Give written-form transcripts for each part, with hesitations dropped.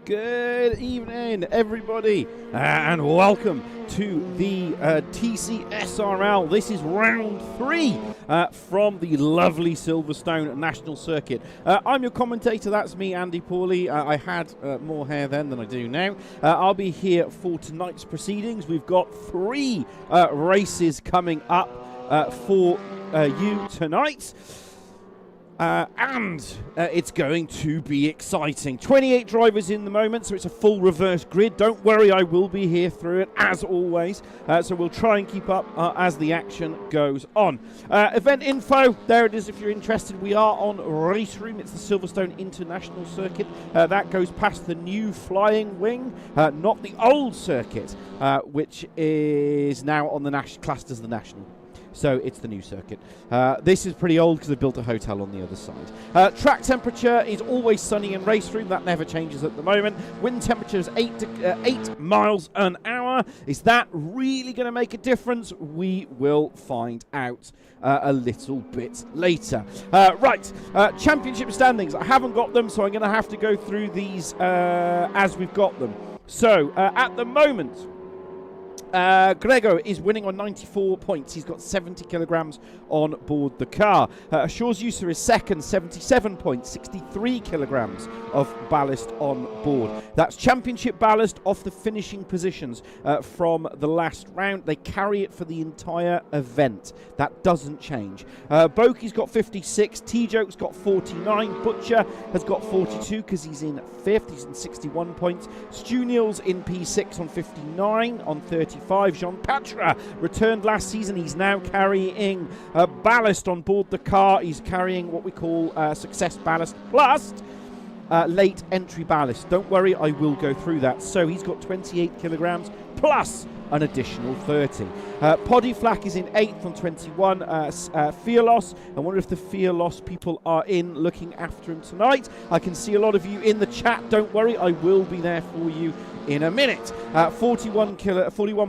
Good evening, everybody, and welcome to the Tcsrl. This is round 3 from the lovely Silverstone National Circuit. I'm your commentator, that's me, Andy Pawley. I had more hair then than I do now. I'll be here for tonight's proceedings. We've got 3 races coming up for you tonight. And it's going to be exciting. 28 drivers in the moment, so it's a full reverse grid. Don't worry, I will be here through it, as always. So we'll try and keep up as the action goes on. Event info, there it is if you're interested. We are on Race Room. It's the Silverstone International Circuit. That goes past the new Flying Wing, not the old circuit, which is now on the classed as the National. So it's the new circuit. This is pretty old because they built a hotel on the other side. Track temperature is always sunny in Race Room. That never changes at the moment. Wind temperature is 8 miles an hour. Is that really going to make a difference? We will find out a little bit later. Right, championship standings. I haven't got them, so I'm going to have to go through these as we've got them. So at the moment, Gregor is winning on 94 points. He's got 70 kilograms on board the car. Shaw's User is second, 77 points, 63 kilograms of ballast on board. That's championship ballast off the finishing positions from the last round. They carry it for the entire event. That doesn't change. Boki's got 56, T-Joke's got 49, Butcher has got 42 because he's in 5th. He's in 61 points. Stu Neal's in P6 on 59 on 35. Jean Patra returned last season. He's now carrying ballast on board the car. He's carrying what we call success ballast plus late entry ballast. Don't worry, I will go through that. So he's got 28 kilograms plus an additional 30. Poddy Flack is in 8th on 21. Fear Loss. I wonder if the Fear Loss people are in looking after him tonight. I can see a lot of you in the chat. Don't worry, I will be there for you in a minute. 41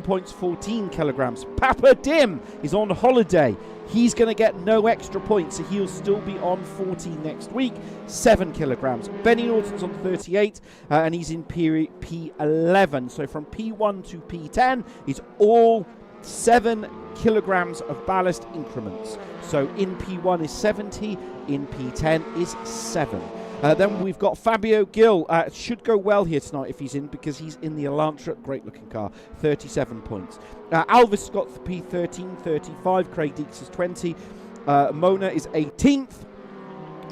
points, 14 kilograms. Papa Dim is on holiday. He's going to get no extra points, so he'll still be on 14 next week. 7 kilograms. Benny Norton's on 38, and he's in P11. So from P1 to P10 is all 7 kilograms of ballast increments. So in P1 is 70, in P10 is 7. Then we've got Fabio Gill. Should go well here tonight if he's in, because he's in the Elantra. Great looking car. 37 points. Alvis Scott's P13, 35. Craig Deeks is 20. Mona is 18th.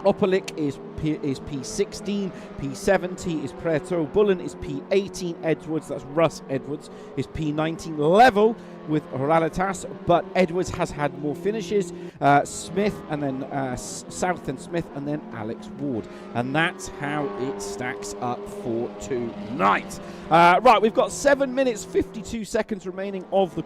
Opalik is P16, P70 is Preto, Bullen is P18, Edwards, that's Russ Edwards, is P19, level with Ralitas, but Edwards has had more finishes, Smith, and then South and Smith, and then Alex Ward. And that's how it stacks up for tonight. Right, we've got 7 minutes, 52 seconds remaining of the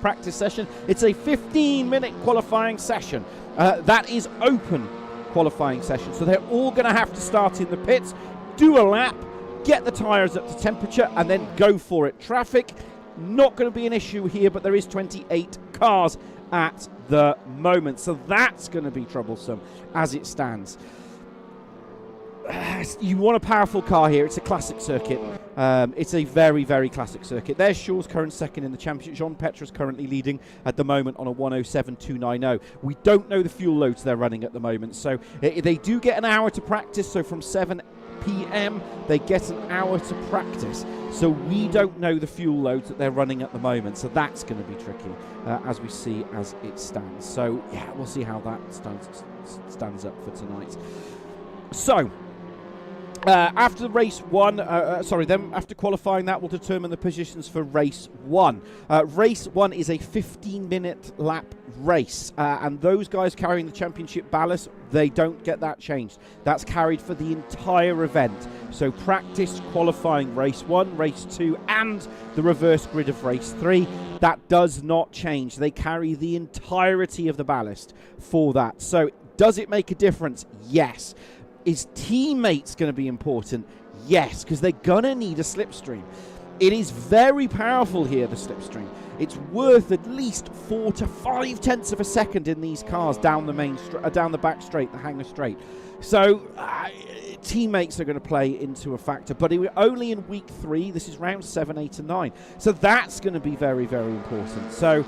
practice session. It's a 15-minute qualifying session. That is open qualifying session, so they're all going to have to start in the pits, do a lap, get the tyres up to temperature, and then go for it. Traffic not going to be an issue here, but there is 28 cars at the moment, so that's going to be troublesome as it stands. You want a powerful car here. It's a classic circuit. It's a very, very classic circuit. There's Shaw's current second in the championship. Jean Petra's currently leading at the moment on a 107.290. We don't know the fuel loads they're running at the moment, so they do get an hour to practice. So from 7 p.m. they get an hour to practice. So we don't know the fuel loads that they're running at the moment. So that's going to be tricky as we see as it stands. So yeah, we'll see how that stands up for tonight. So after race 1, then after qualifying, that will determine the positions for race 1. Race 1 is a 15-minute lap race, and those guys carrying the championship ballast, they don't get that changed. That's carried for the entire event. So practice qualifying race 1, race 2, and the reverse grid of race 3, that does not change. They carry the entirety of the ballast for that. So does it make a difference? Yes. Is teammates going to be important? Yes, because they're going to need a slipstream. It is very powerful here, the slipstream. it's worth at least 4 to 5 tenths of a second in these cars down the down the back straight, the hangar straight. So teammates are going to play into a factor, but we're only in week 3. This is round 7, 8 and 9, so that's going to be very, very important. So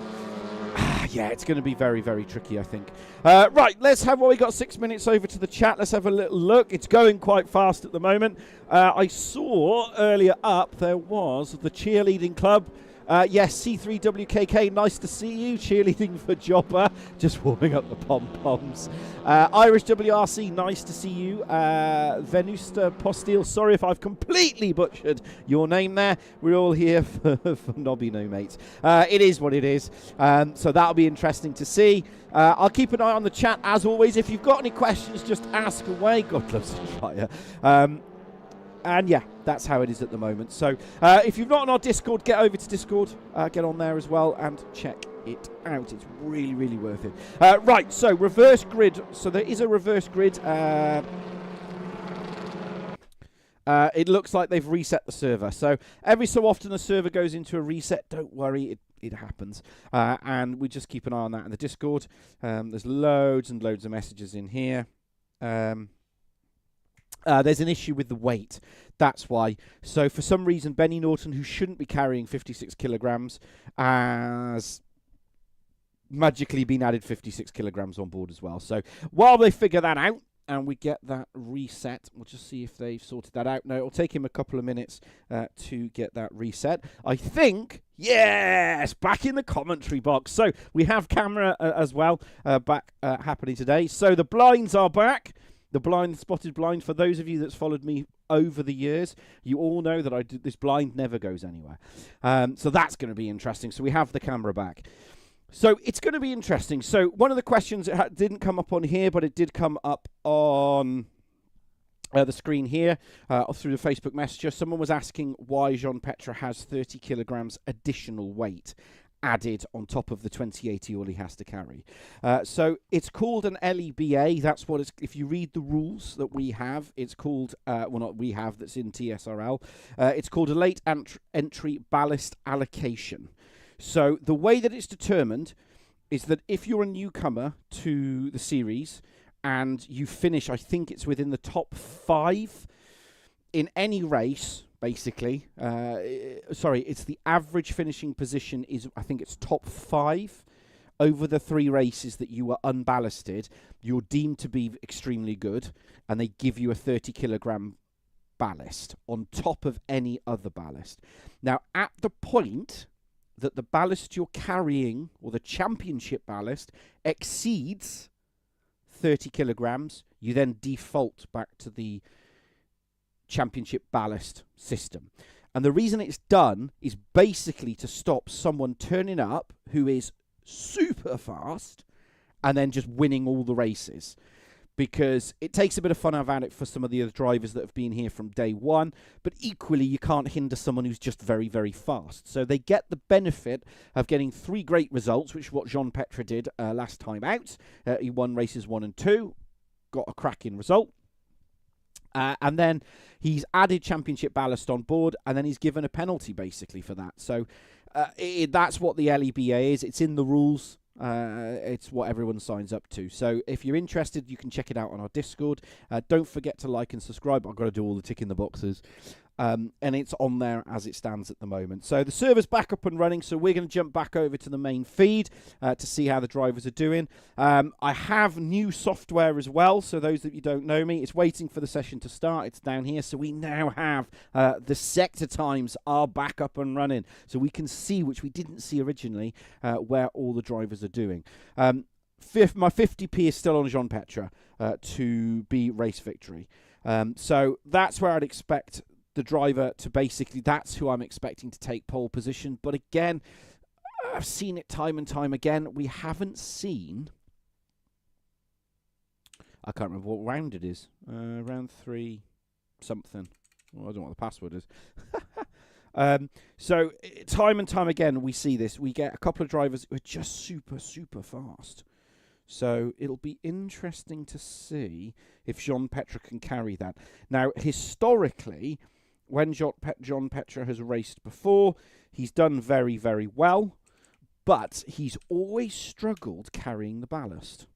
yeah, it's going to be very, very tricky, I think. Right, let's have what we got 6 minutes over to the chat. Let's have a little look. It's going quite fast at the moment. I saw earlier up there was the cheerleading club. Yes, C3WKK, nice to see you. Cheerleading for Jobber, just warming up the pom-poms. Irish WRC, nice to see you. Venusta Postil, sorry if I've completely butchered your name there. We're all here for Nobby No Mates. It is what it is, so that'll be interesting to see. I'll keep an eye on the chat as always. If you've got any questions, just ask away. God loves a fire. And yeah, that's how it is at the moment. So if you're not on our Discord, get over to Discord, get on there as well and check it out. It's really, really worth it. Right, so reverse grid. So there is a reverse grid. It looks like they've reset the server. So every so often the server goes into a reset. Don't worry, it happens. And we just keep an eye on that in the Discord. There's loads and loads of messages in here. There's an issue with the weight. That's why. So for some reason, Benny Norton, who shouldn't be carrying 56 kilograms, has magically been added 56 kilograms on board as well. So while they figure that out and we get that reset, we'll just see if they've sorted that out. No, it'll take him a couple of minutes to get that reset. I think, yes, back in the commentary box. So we have camera as well back happening today. So the blinds are back. The spotted blind, for those of you that's followed me over the years, you all know that this blind never goes anywhere. So that's going to be interesting. So we have the camera back. So it's going to be interesting. So one of the questions didn't come up on here, but it did come up on the screen here through the Facebook Messenger. Someone was asking why Jean Petre has 30 kilograms additional weight added on top of the 2080 all he has to carry. So it's called an LEBA. That's what it's, if you read the rules that we have, it's called, well, not we have, that's in Tcsrl. It's called a late entry ballast allocation. So the way that it's determined is that if you're a newcomer to the series and you finish, I think it's within the top 5 in any race, basically, sorry, it's the average finishing position is, I think it's top 5 over the 3 races that you were unballasted. You're deemed to be extremely good, and they give you a 30 kilogram ballast on top of any other ballast. Now, at the point that the ballast you're carrying, or the championship ballast, exceeds 30 kilograms, you then default back to the championship ballast system. And the reason it's done is basically to stop someone turning up who is super fast and then just winning all the races, because it takes a bit of fun out of it for some of the other drivers that have been here from day one, but equally you can't hinder someone who's just very, very fast. So they get the benefit of getting 3 great results, which is what Jean Petre did last time out. He won races 1 and 2, got a cracking result. And then he's added championship ballast on board, and then he's given a penalty basically for that. So that's what the LEBA is. It's in the rules. It's what everyone signs up to. So if you're interested, you can check it out on our Discord. Don't forget to like and subscribe. I've got to do all the tick in the boxes. And it's on there as it stands at the moment. So the server's back up and running, so we're going to jump back over to the main feed to see how the drivers are doing. I have new software as well, so those of you don't know me, it's waiting for the session to start. It's down here, so we now have the sector times are back up and running, so we can see, which we didn't see originally, where all the drivers are doing. My 50p is still on Jean Petre to be race victory. So that's where I'd expect the driver to basically, that's who I'm expecting to take pole position. But again, I've seen it time and time again. We haven't seen, I can't remember what round it is. Round 3 something. Well, I don't know what the password is. So time and time again, we see this. We get a couple of drivers who are just super, super fast. So it'll be interesting to see if Jean Petre can carry that. Now, historically, when Jean Petre has raced before, he's done very, very well. but he's always struggled carrying the ballast.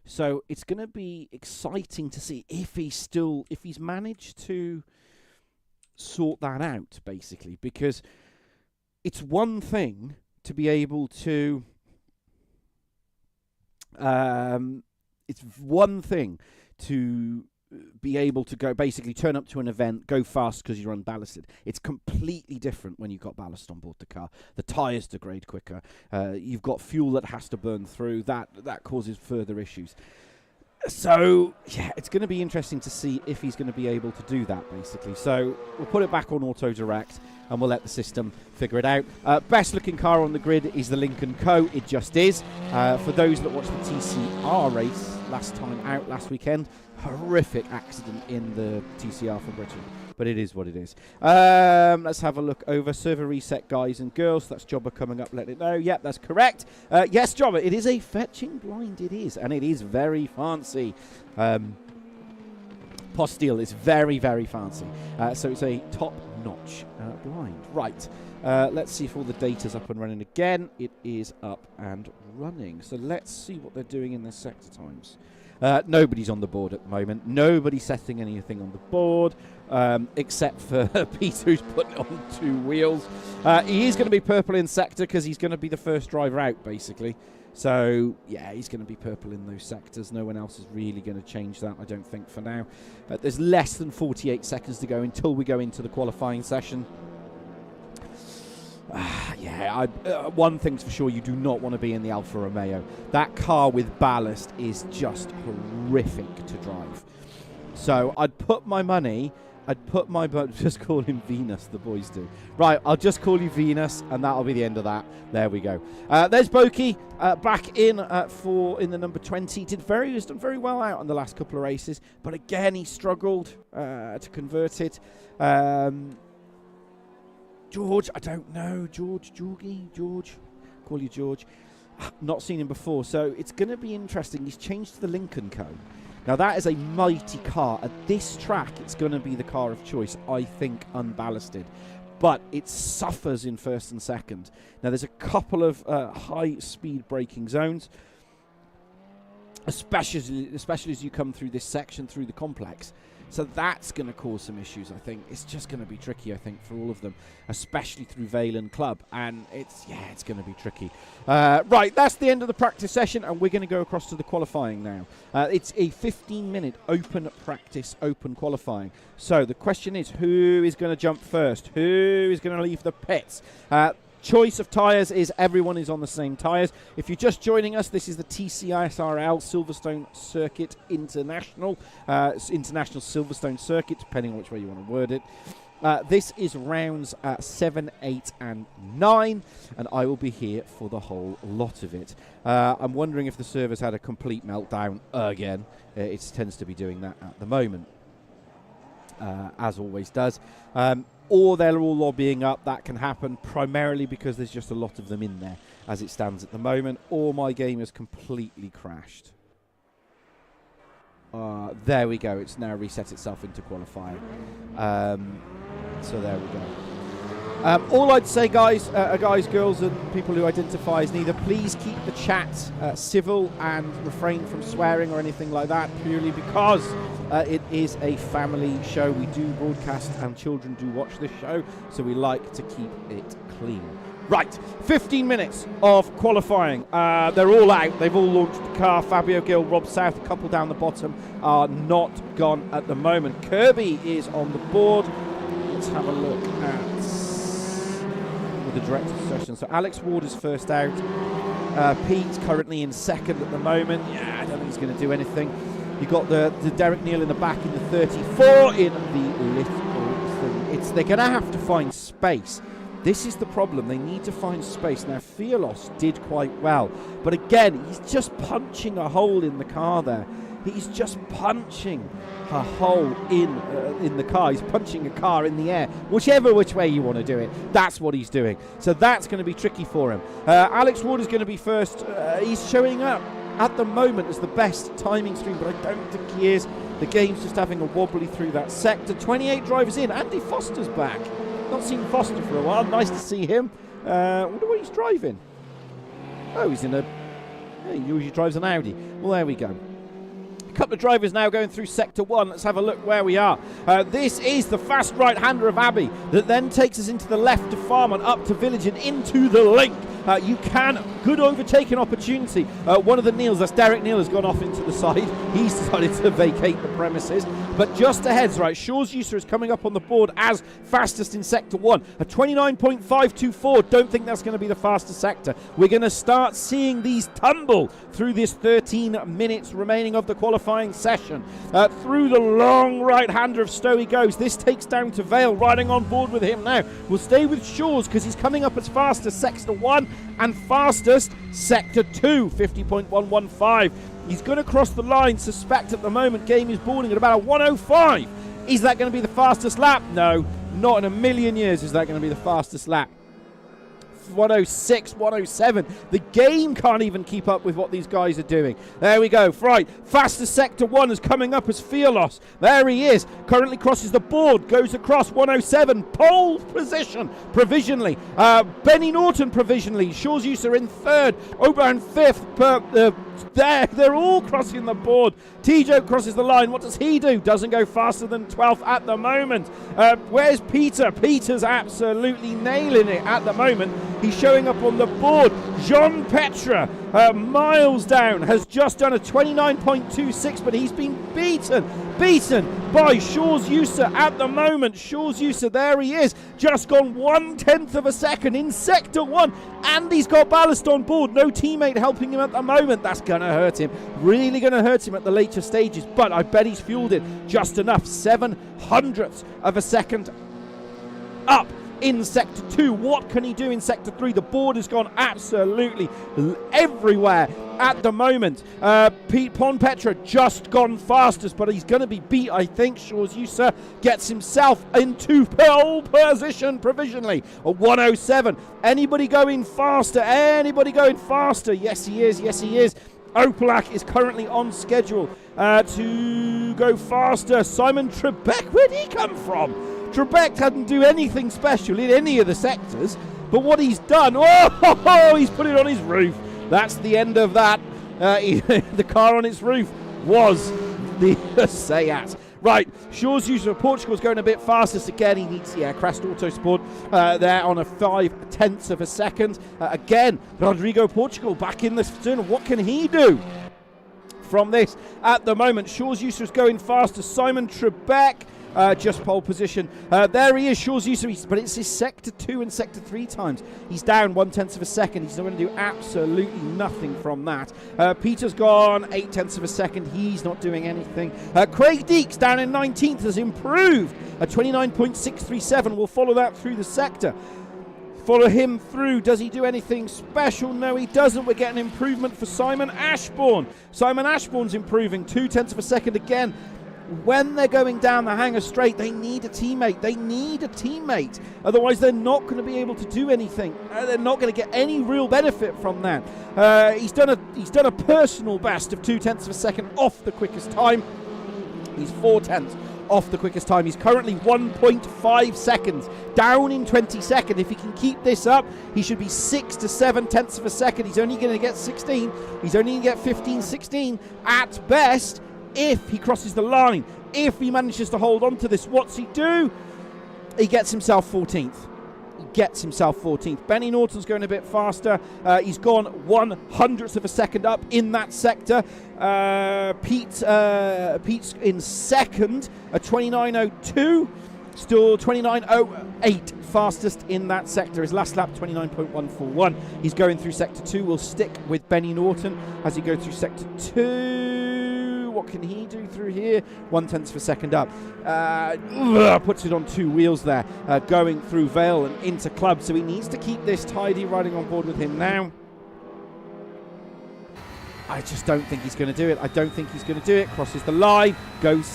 So it's going to be exciting to see if he's managed to sort that out, basically, because it's one thing to be able to go basically turn up to an event, go fast because you're unballasted. It's completely different when you've got ballast on board the car. The tyres degrade quicker. You've got fuel that has to burn through. That causes further issues. So, yeah, it's going to be interesting to see if he's going to be able to do that, basically. So we'll put it back on Auto Direct and we'll let the system figure it out. Best looking car on the grid is the Lincoln Co. It just is. For those that watched the TCR race last weekend, horrific accident in the TCR for Britain. But it is what it is. Let's have a look over. Server reset, guys and girls. That's Jobber coming up. Let it know. Yep, that's correct. Yes, Jobber, it is a fetching blind. It is. And it is very fancy. Posteel is very, very fancy. So it's a top-notch blind. Right. Let's see if all the data's up and running again. It is up and running. So let's see what they're doing in their sector times. Nobody's on the board at the moment. Nobody's setting anything on the board, except for Peter, who's putting it on 2 wheels. He is going to be purple in sector because he's going to be the first driver out, basically. So, yeah, he's going to be purple in those sectors. No one else is really going to change that, I don't think, for now. There's less than 48 seconds to go until we go into the qualifying session. One thing's for sure, you do not want to be in the Alfa Romeo. That car with ballast is just horrific to drive. So I'd put my just call him Venus, the boys do. Right, I'll just call you Venus, and that'll be the end of that. There we go. There's Boki back in in the number 20. He's done very well out on the last couple of races, but again he struggled to convert it. George, I don't know. George, call you George. Not seen him before, so it's going to be interesting. He's changed to the Lincoln Co. Now, that is a mighty car. At this track, it's going to be the car of choice, I think, unballasted. But it suffers in first and second. Now, there's a couple of high-speed braking zones, especially as you come through this section, through the complex. So that's going to cause some issues, I think. It's just going to be tricky, I think, for all of them, especially through Vale and Club. And it's going to be tricky. Right, that's the end of the practice session, and we're going to go across to the qualifying now. It's a 15-minute open practice, open qualifying. So the question is, who is going to jump first? Who is going to leave the pits? Choice of tyres is everyone is on the same tyres. If you're just joining us, this is the Tcsrl Silverstone Circuit International. International Silverstone Circuit, depending on which way you want to word it. This is rounds 7, 8 and 9, and I will be here for the whole lot of it. I'm wondering if the server's had a complete meltdown again. It tends to be doing that at the moment, as always does. Or they're all lobbying up. That can happen primarily because there's just a lot of them in there as it stands at the moment, or my game has completely crashed. There we go. It's now reset itself into qualifying. So there we go. All I'd say, guys, girls, and people who identify as neither, please keep the chat civil and refrain from swearing or anything like that, purely because it is a family show. We do broadcast and children do watch this show, so we like to keep it clean. Right, 15 minutes of qualifying. They're all out. They've all launched the car. Fabio Gill, Rob South, a couple down the bottom are not gone at the moment. Kirby is on the board. Let's have a look at the director's session. So Alex Ward is first out. Pete's currently in second at the moment. Yeah, I don't think he's going to do anything. You've got the Derek Neal in the back in the 34 in the little thing. They're going to have to find space. This is the problem. They need to find space. Now, Fiolos did quite well. But again, he's just punching a hole in the car there. He's just punching a hole in the car. He's punching a car in the air. Which way you want to do it, that's what he's doing. So that's going to be tricky for him. Alex Ward is going to be first. He's showing up at the moment as the best timing stream, but I don't think he is. The game's just having a wobbly through that sector. 28 drivers in. Andy Foster's back. Not seen Foster for a while. Nice to see him. Wonder what he's driving. Oh, he's in a... He usually drives an Audi. Well, there we go. A couple of drivers now going through Sector 1. Let's have a look where we are. This is the fast right-hander of Abbey that then takes us into the left to Farm and up to Village and into the link. You can, good overtaking opportunity. One of the Neils, that's Derek Neal, has gone off into the side. He's decided to vacate the premises. But just ahead, right, Shaw's User is coming up on the board as fastest in Sector 1. A 29.524, don't think that's going to be the fastest sector. We're going to start seeing these tumble through this 13 minutes remaining of the qualifying session. Through the long right-hander of Stowe he goes. This takes down to Vale, riding on board with him now. We'll stay with Shaw's because he's coming up as fast as Sector 1 and fastest Sector 2, 50.115. He's going to cross the line, suspect at the moment. Game is boarding at about a 105. Is that going to be the fastest lap? No, not in a million years is that going to be the fastest lap. 106, 107. The game can't even keep up with what these guys are doing. There we go. Right, fastest Sector 1 is coming up as Fearloss. There he is. Currently crosses the board, goes across 107. Pole position provisionally. Benny Norton provisionally. Shaw's User in third. Oberon fifth. They're all crossing the board. Tijo crosses the line. What does he do? Doesn't go faster than 12th at the moment. Where's Peter? Peter's absolutely nailing it at the moment. He's showing up on the board. Jean Petra, miles down, has just done a 29.26, but he's been beaten by Shaw's User at the moment. Shaw's User, there he is, just gone 1/10 of a second in Sector 1, and he's got ballast on board. No teammate helping him at the moment. That's going to hurt him, really going to hurt him at the later stages, but I bet he's fueled it just enough. 7/100ths of a second up in Sector 2. What can he do in Sector 3? The board has gone absolutely everywhere at the moment. Pon Petra just gone fastest, but he's going to be beat, I think. Shaw's User gets himself into pole position provisionally. A 107. Anybody going faster? Anybody going faster? Yes, he is. Yes, he is. Opelak is currently on schedule to go faster. Simon Trebek, where'd he come from? Trebek hadn't do anything special in any of the sectors, but what he's done, he's put it on his roof. That's the end of that. The car on its roof was the Seat. Right, Shaw's User of Portugal is going a bit fastest again. He needs the Crest Autosport there on a 5/10 of a second. Again, Rodrigo Portugal back in the turn. What can he do from this at the moment? Shaw's User is going faster. Simon Trebek. Just pole position. There he is, Shaw's User, but it's his Sector 2 and Sector 3 times. He's down 1/10 of a second. He's not going to do absolutely nothing from that. Peter's gone 8/10 of a second. He's not doing anything. Craig Deeks down in 19th has improved. A 29.637 will follow that through the sector. Follow him through. Does he do anything special? No, he doesn't. We're getting improvement for Simon Ashbourne. Simon Ashbourne's improving 2/10 of a second again. When they're going down the hanger straight, they need a teammate. They need a teammate. Otherwise, they're not going to be able to do anything. They're not going to get any real benefit from that. He's done a personal best of 2/10 of a second off the quickest time. He's 4/10 off the quickest time. He's currently 1.5 seconds down in 22nd. If he can keep this up, he should be 6 to 7/10 of a second. He's only going to get 16. He's only going to get 15, 16 at best. If he crosses the line, if he manages to hold on to this, what's he do? He gets himself 14th. He gets himself 14th. Benny Norton's going a bit faster. He's gone 1/100th of a second up in that sector. Pete's in second, a 29.02. Still 29.08 fastest in that sector. His last lap, 29.141. He's going through Sector 2. We'll stick with Benny Norton as he goes through Sector 2. What can he do through here? 1/10 of a second up. Puts it on two wheels there, going through Vale and into Club. So he needs to keep this tidy, riding on board with him now. I just don't think he's going to do it. I don't think he's going to do it. Crosses the line, goes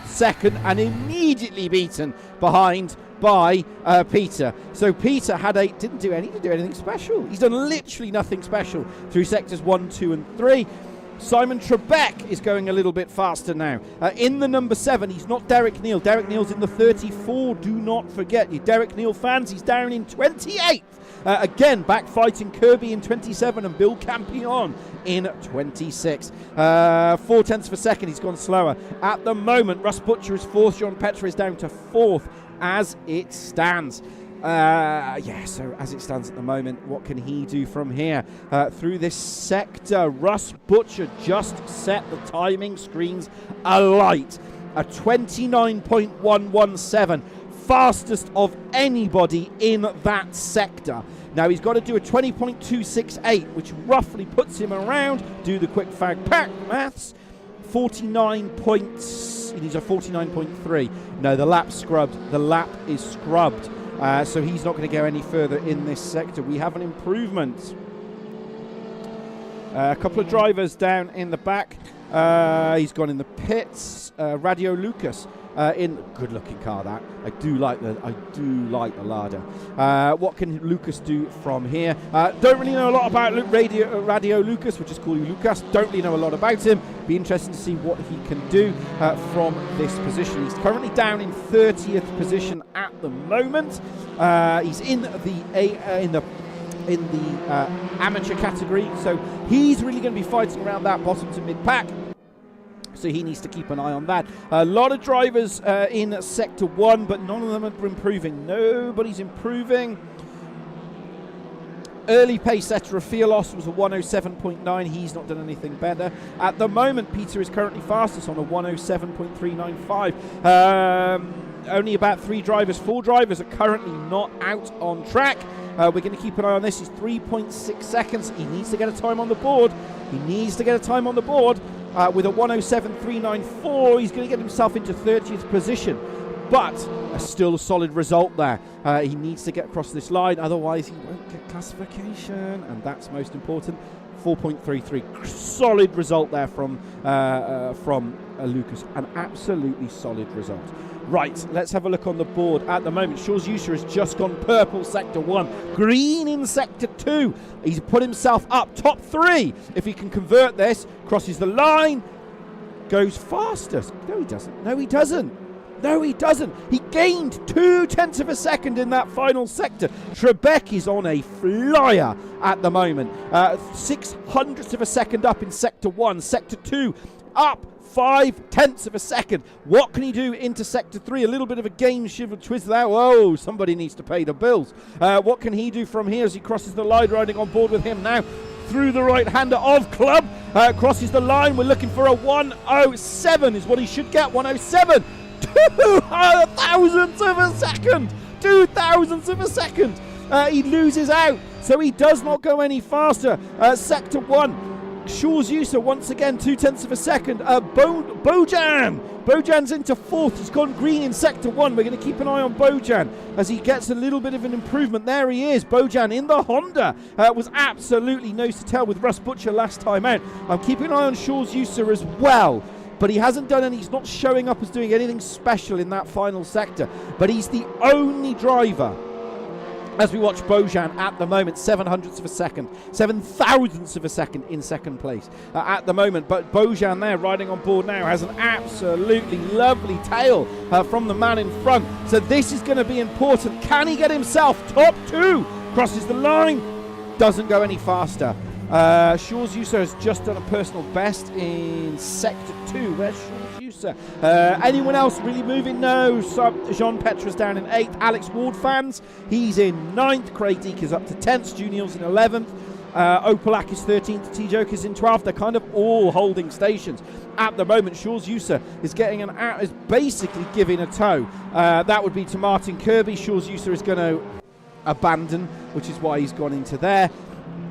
second, and immediately beaten behind by Peter. So Peter didn't do anything special. He's done literally nothing special through sectors 1, 2 and 3. Simon Trebek is going a little bit faster now. In the number 7, he's not Derek Neal. Derek Neal's in the 34. Do not forget, you Derek Neal fans, he's down in 28th Again, back fighting Kirby in 27 and Bill Campion in 26. 4 tenths of a second, he's gone slower. At the moment, Russ Butcher is 4th, Jean Petre is down to 4th as it stands. So as it stands at the moment, what can he do from here? Through this sector, Russ Butcher just set the timing screens alight. A 29.117, fastest of anybody in that sector. Now he's got to do a 20.268, which roughly puts him around, do the quick fag pack maths, 49 points. He needs a 49.3. No, the lap's scrubbed. The lap is scrubbed. So he's not going to go any further in this sector. We have an improvement. A couple of drivers down in the back. He's gone in the pits. Radio Lucas in good-looking car. That I do like the Lada. What can Lucas do from here? Don't really know a lot about Radio Lucas. We'll just call you Lucas. Don't really know a lot about him. Be interesting to see what he can do from this position. He's currently down in 30th position at the moment. He's in the amateur category, so he's really going to be fighting around that bottom to mid pack. So he needs to keep an eye on that. A lot of drivers in Sector 1, but none of them are improving. Nobody's improving. Early pace setter of Fiolos was a 107.9. He's not done anything better. At the moment, Peter is currently fastest on a 107.395. Only about 4 drivers are currently not out on track. We're going to keep an eye on this. He's 3.6 seconds. He needs to get a time on the board. With a 107.394, he's going to get himself into 30th position. But still a solid result there. He needs to get across this line, otherwise he won't get classification, and that's most important. 4.33, solid result there from Lucas. An absolutely solid result. Right, let's have a look on the board. At the moment, Shaw's User has just gone purple, Sector 1. Green in Sector 2. He's put himself up top 3. If he can convert this, crosses the line, goes fastest. No, he doesn't. He gained 2 tenths of a second in that final sector. Trebek is on a flyer at the moment. 600ths of a second up in Sector 1. Sector 2 up 5 tenths of a second. What can he do into Sector 3? A little bit of a game shiver twist there. Whoa, somebody needs to pay the bills. What can he do from here as he crosses the line? Riding on board with him now through the right-hander of Club. Crosses the line. We're looking for a 107 is what he should get. 107. 2 thousandths of a second. 2 thousandths of a second. He loses out, so he does not go any faster. Sector 1. Shaw's User once again 2 tenths of a second. Bojan's into 4th. He's gone green in Sector 1. We're going to keep an eye on Bojan as he gets a little bit of an improvement. There he is, Bojan in the Honda. Was absolutely nose to tail with Russ Butcher last time out. I'm keeping an eye on Shaw's User as well, but he hasn't done any. He's not showing up as doing anything special in that final sector, but he's the only driver. As we watch Bojan at the moment, 700ths of a second, 7,000ths of a second in second place at the moment. But Bojan there riding on board now has an absolutely lovely tail from the man in front. So this is going to be important. Can he get himself top 2? Crosses the line, doesn't go any faster. Shaw's User has just done a personal best in Sector 2. Where's Shaw's User? Anyone else really moving? No. Jean Petre's down in 8th. Alex Ward fans, he's in 9th. Craig Deek is up to 10th. Junior's in 11th. Opalak is 13th. T-Joke is in 12th. They're kind of all holding stations at the moment. Shaw's User is getting is basically giving a tow. That would be to Martin Kirby. Shaw's User is going to abandon, which is why he's gone into there.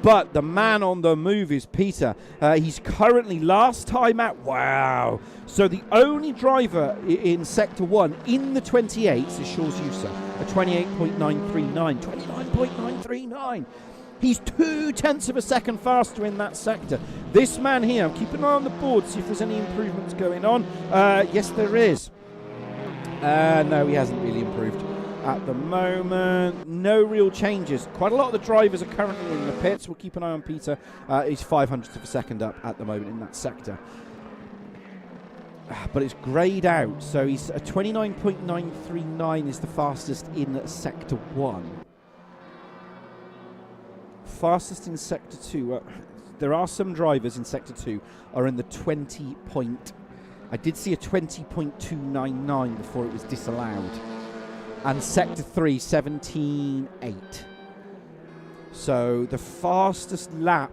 But the man on the move is Peter. He's currently last time out. Wow. So the only driver in Sector 1 in the 28s is Shaw's User. A 28.939. 29.939. He's 2 tenths of a second faster in that sector. This man here, I'm keeping an eye on the board, see if there's any improvements going on. Yes, there is. No, he hasn't really improved. At the moment, no real changes. Quite a lot of the drivers are currently in the pits. We'll keep an eye on Peter. He's 500ths of a second up at the moment in that sector. But it's greyed out, so he's a 29.939 is the fastest in Sector 1. fastest in Sector 2. There are some drivers in Sector 2 are in the 20 point. I did see a 20.299 before it was disallowed. And Sector 3, 17.8. So the fastest lap,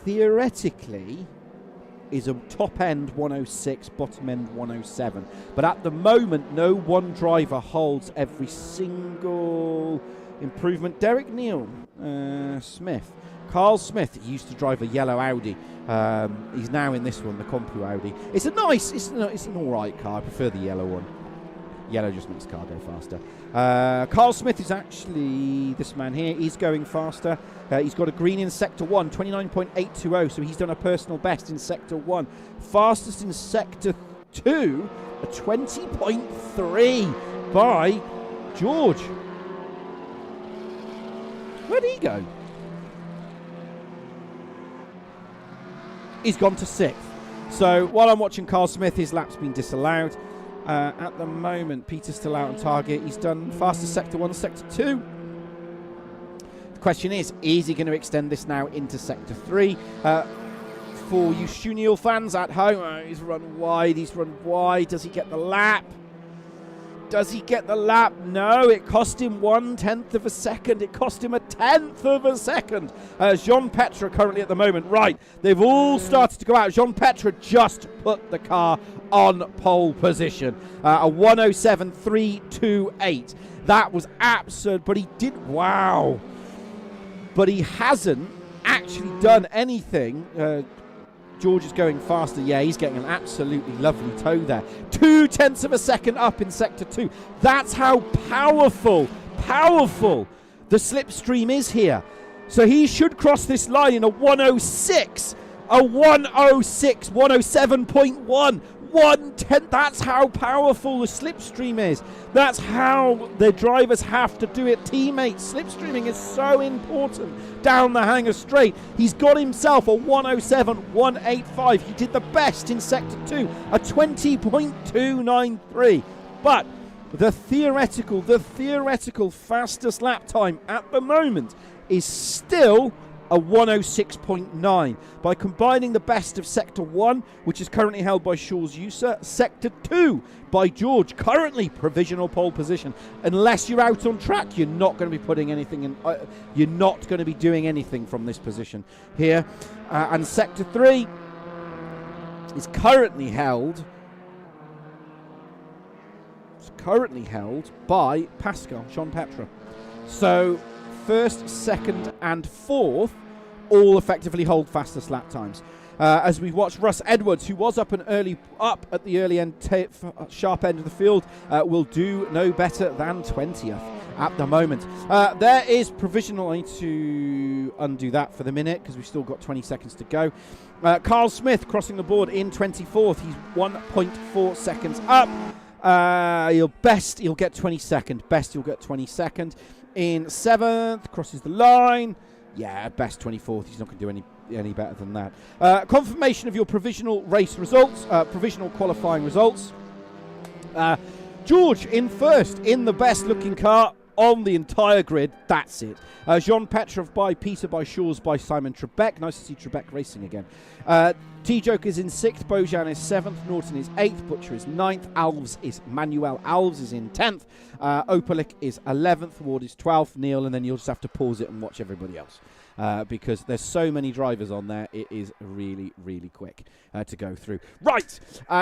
theoretically, is a top end 106, bottom end 107. But at the moment, no one driver holds every single improvement. Derek Neal Smith. Carl Smith used to drive a yellow Audi. He's now in this one, the Compu Audi. It's a nice, it's an alright car. I prefer the yellow one. Yellow just makes the car go faster. Carl Smith is actually this man here. He's going faster. He's got a green in Sector 1, 29.820, so he's done a personal best in Sector 1. Fastest in Sector 2, a 20.3 by George. Where'd he go? He's gone to 6th. So while I'm watching Carl Smith, his lap's been disallowed. At the moment, Peter's still out on target. He's done fastest Sector 1, Sector 2. The question is he going to extend this now into Sector 3? For you Shuniel fans at home, he's run wide. Does he get the lap? Does he get the lap? No, it cost him 1/10 of a second. It cost him a 1/10 of a second. Jean Petre currently at the moment. Right, they've all started to go out. Jean Petre just put the car on pole position. A 107.328. That was absurd, but he did, wow. But he hasn't actually done anything. George is going faster. Yeah, he's getting an absolutely lovely toe there. 0.2 of a second up in Sector 2. That's how powerful the slipstream is here. So he should cross this line in a 106. A 106, 107.1. 1/10. That's how powerful the slipstream is. That's how the drivers have to do it. Teammates, slipstreaming is so important down the Hangar Straight. He's got himself a 107.185. He did the best in Sector 2, a 20.293. But the theoretical fastest lap time at the moment is still a 106.9. By combining the best of Sector 1, which is currently held by Shaw's User, Sector 2 by George, currently provisional pole position. Unless you're out on track, you're not going to be putting anything in. You're not going to be doing anything from this position here. And Sector 3 is currently held. By Pascal Jean Petre. So 1st, 2nd, and 4th all effectively hold fastest lap times. As we watch Russ Edwards, who was up at the early end, sharp end of the field, will do no better than 20th at the moment. There is provisional. I need to undo that for the minute because we've still got 20 seconds to go. Carl Smith crossing the board in 24th. He's 1.4 seconds up. He'll get 22nd. Best he'll get 22nd. In 7th, crosses the line. Yeah, at best 24th. He's not going to do any better than that. Confirmation of your provisional race results, provisional qualifying results. George in 1st in the best looking car on the entire grid. That's it. Jean Petre by Peter, by Shaw's, by Simon Trebek. Nice to see Trebek racing again. T-Joke is in 6th. Bojan is 7th. Norton is 8th. Butcher is 9th. Manuel Alves is in 10th. Opalik is 11th. Ward is 12th. Neil, and then you'll just have to pause it and watch everybody else. Because there's so many drivers on there, it is really, really quick to go through. Right,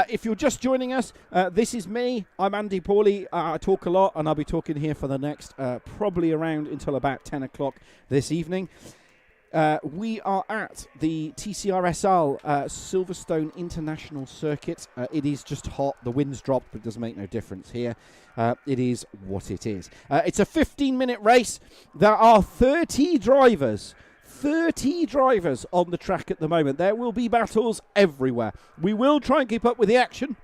if you're just joining us, this is me. I'm Andy Pauly. I talk a lot, and I'll be talking here for the next probably around until about 10 o'clock this evening. We are at the Tcsrl Silverstone International Circuit. It is just hot. The wind's dropped, but it doesn't make no difference here. It is what it is. It's a 15-minute race. There are 30 drivers on the track at the moment. There will be battles everywhere. We will try and keep up with the action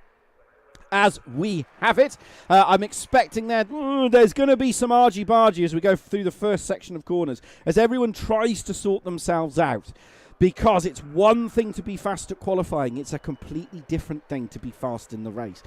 as we have it. I'm expecting there's going to be some argy-bargy as we go through the first section of corners, as everyone tries to sort themselves out. Because it's one thing to be fast at qualifying, it's a completely different thing to be fast in the race.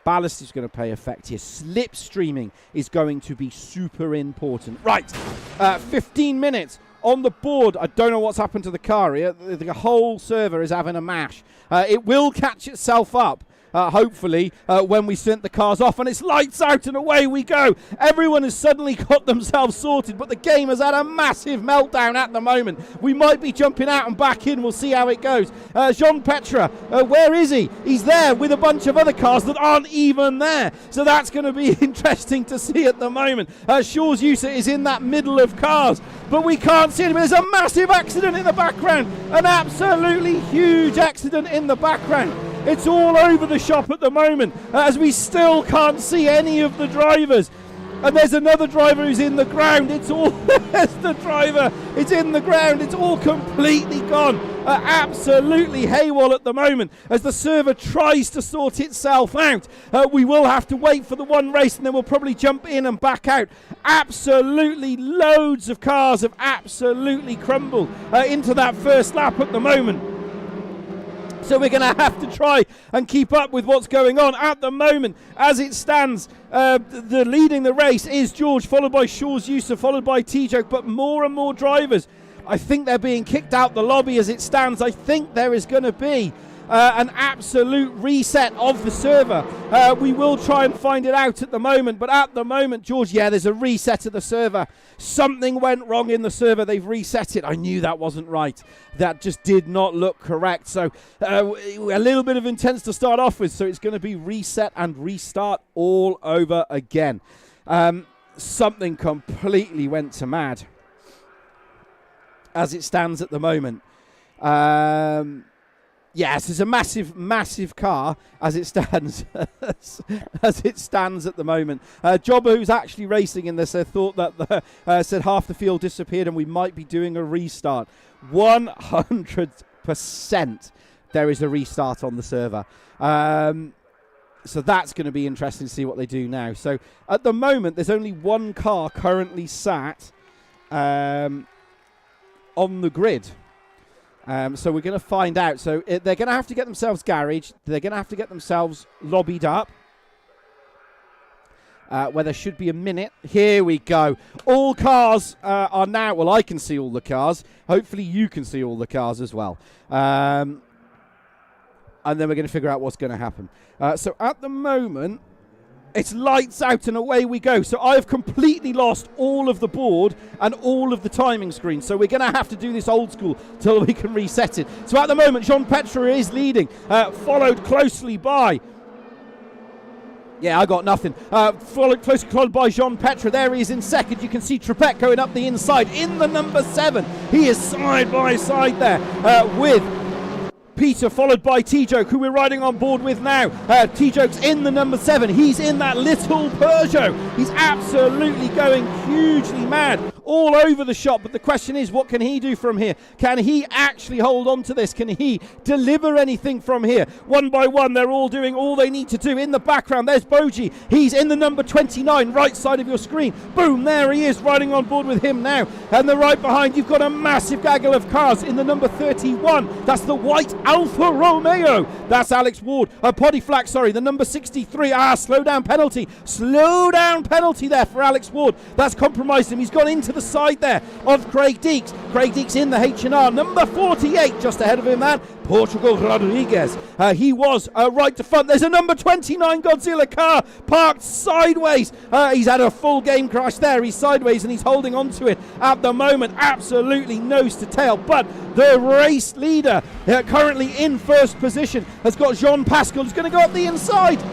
Ballast is going to play effect here. Slipstreaming is going to be super important. Right, 15 minutes on the board. I don't know what's happened to the car here. The whole server is having a mash. It will catch itself up. Hopefully, when we sent the cars off, and it's lights out and away we go. Everyone has suddenly got themselves sorted, but the game has had a massive meltdown at the moment. We might be jumping out and back in. We'll see how it goes. Jean Petra, where is he? He's there with a bunch of other cars that aren't even there. So that's going to be interesting to see at the moment. Shaw's User is in that middle of cars, but we can't see him. There's a massive accident in the background. An absolutely huge accident in the background. It's all over the shop at the moment, as we still can't see any of the drivers. And there's another driver who's in the ground. It's all, there's the driver. It's in the ground. It's all completely gone. Absolutely haywire at the moment as the server tries to sort itself out. We will have to wait for the one race, and then we'll probably jump in and back out. Absolutely loads of cars have absolutely crumbled into that first lap at the moment. So we're going to have to try and keep up with what's going on at the moment. As it stands, the leading the race is George, followed by Shaw's User, followed by T-Joke, but more and more drivers. I think they're being kicked out the lobby as it stands. I think there is going to be an absolute reset of the server. We will try and find it out at the moment, but at the moment, George, yeah, there's a reset of the server. Something went wrong in the server. They've reset it. I knew that wasn't right. That just did not look correct. So a little bit of intense to start off with, so it's going to be reset and restart all over again. Something completely went to mad as it stands at the moment. Yes, it's a massive, massive car as it stands. As it stands at the moment. Jobber, who's actually racing in this, thought that said half the field disappeared and we might be doing a restart. 100% there is a restart on the server. So that's going to be interesting to see what they do now. So at the moment, there's only one car currently sat on the grid. So we're going to find out. So they're going to have to get themselves garaged. They're going to have to get themselves lobbied up. Where there should be a minute. Here we go. All cars are now... Well, I can see all the cars. Hopefully you can see all the cars as well. And then we're going to figure out what's going to happen. So at the moment... It's lights out and away we go. So I've completely lost all of the board and all of the timing screen. So we're going to have to do this old school till we can reset it. So at the moment, Jean Petra is leading, followed closely by... Yeah, I got nothing. Closely followed by Jean Petra. There he is in second. You can see Trebek going up the inside in the number 7. He is side by side there with... Peter, followed by T-Joke, who we're riding on board with now. T-Joke's in the number 7. He's in that little Peugeot. He's absolutely going hugely mad all over the shop. But the question is, what can he do from here? Can he actually hold on to this? Can he deliver anything from here? One by one, they're all doing all they need to do. In the background, there's Boji. He's in the number 29, right side of your screen. Boom, there he is, riding on board with him now. And the right behind, you've got a massive gaggle of cars in the number 31. That's the white Alfa Romeo. That's Alex Ward. Poddy Flack, sorry, the number 63. Slow down penalty. Slow down penalty there for Alex Ward. That's compromised him. He's gone into the side there of Craig Deeks. Craig Deeks in the H&R. Number 48, just ahead of him, man. Portugal Rodriguez. He was right to front. There's a number 29 Godzilla car parked sideways. He's had a full game crash there. He's sideways and he's holding on to it at the moment. Absolutely nose to tail. But the race leader, currently in first position, has got Jean Pascal, who's going to go up the inside.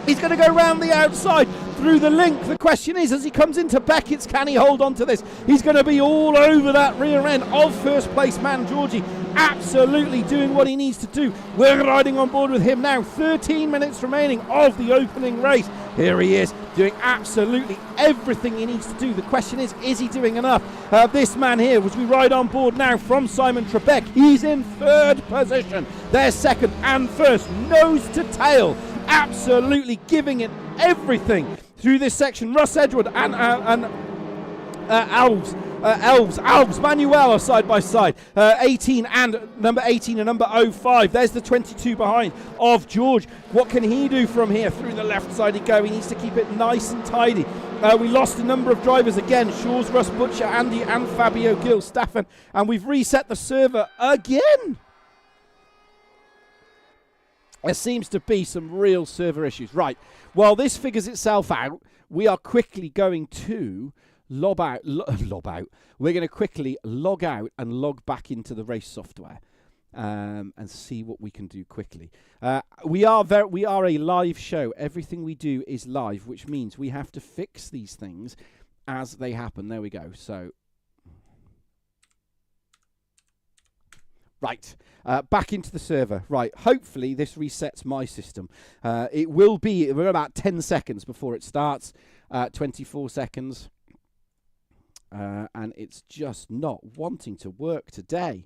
He's going to go round the outside through the link. The question is, as he comes into Beckett's, can he hold on to this? He's going to be all over that rear end of first place man Georgie. Absolutely doing what he needs to do. We're riding on board with him now. 13 minutes remaining of the opening race. Here he is, doing absolutely everything he needs to do. The question is he doing enough? This man here, which we ride on board now from Simon Trebek, he's in third position. They're second and first, nose to tail. Absolutely giving it everything through this section. Russ Edward and Alves Elves, Manuel are side by side. 18 and number 18 and number 05. There's the 22 behind of George. What can he do from here? Through the left side he go. He needs to keep it nice and tidy. We lost a number of drivers again. Shaw's, Russ Butcher, Andy and Fabio Gill, Staffen. And we've reset the server again. There seems to be some real server issues. Right, while this figures itself out, we are quickly going to lob out. We're going to quickly log out and log back into the race software and see what we can do quickly. We are a live show. Everything we do is live, which means we have to fix these things as they happen. There we go. So, right. Back into the server. Right, hopefully this resets my system. It will be, we're about 10 seconds before it starts, 24 seconds. And it's just not wanting to work today.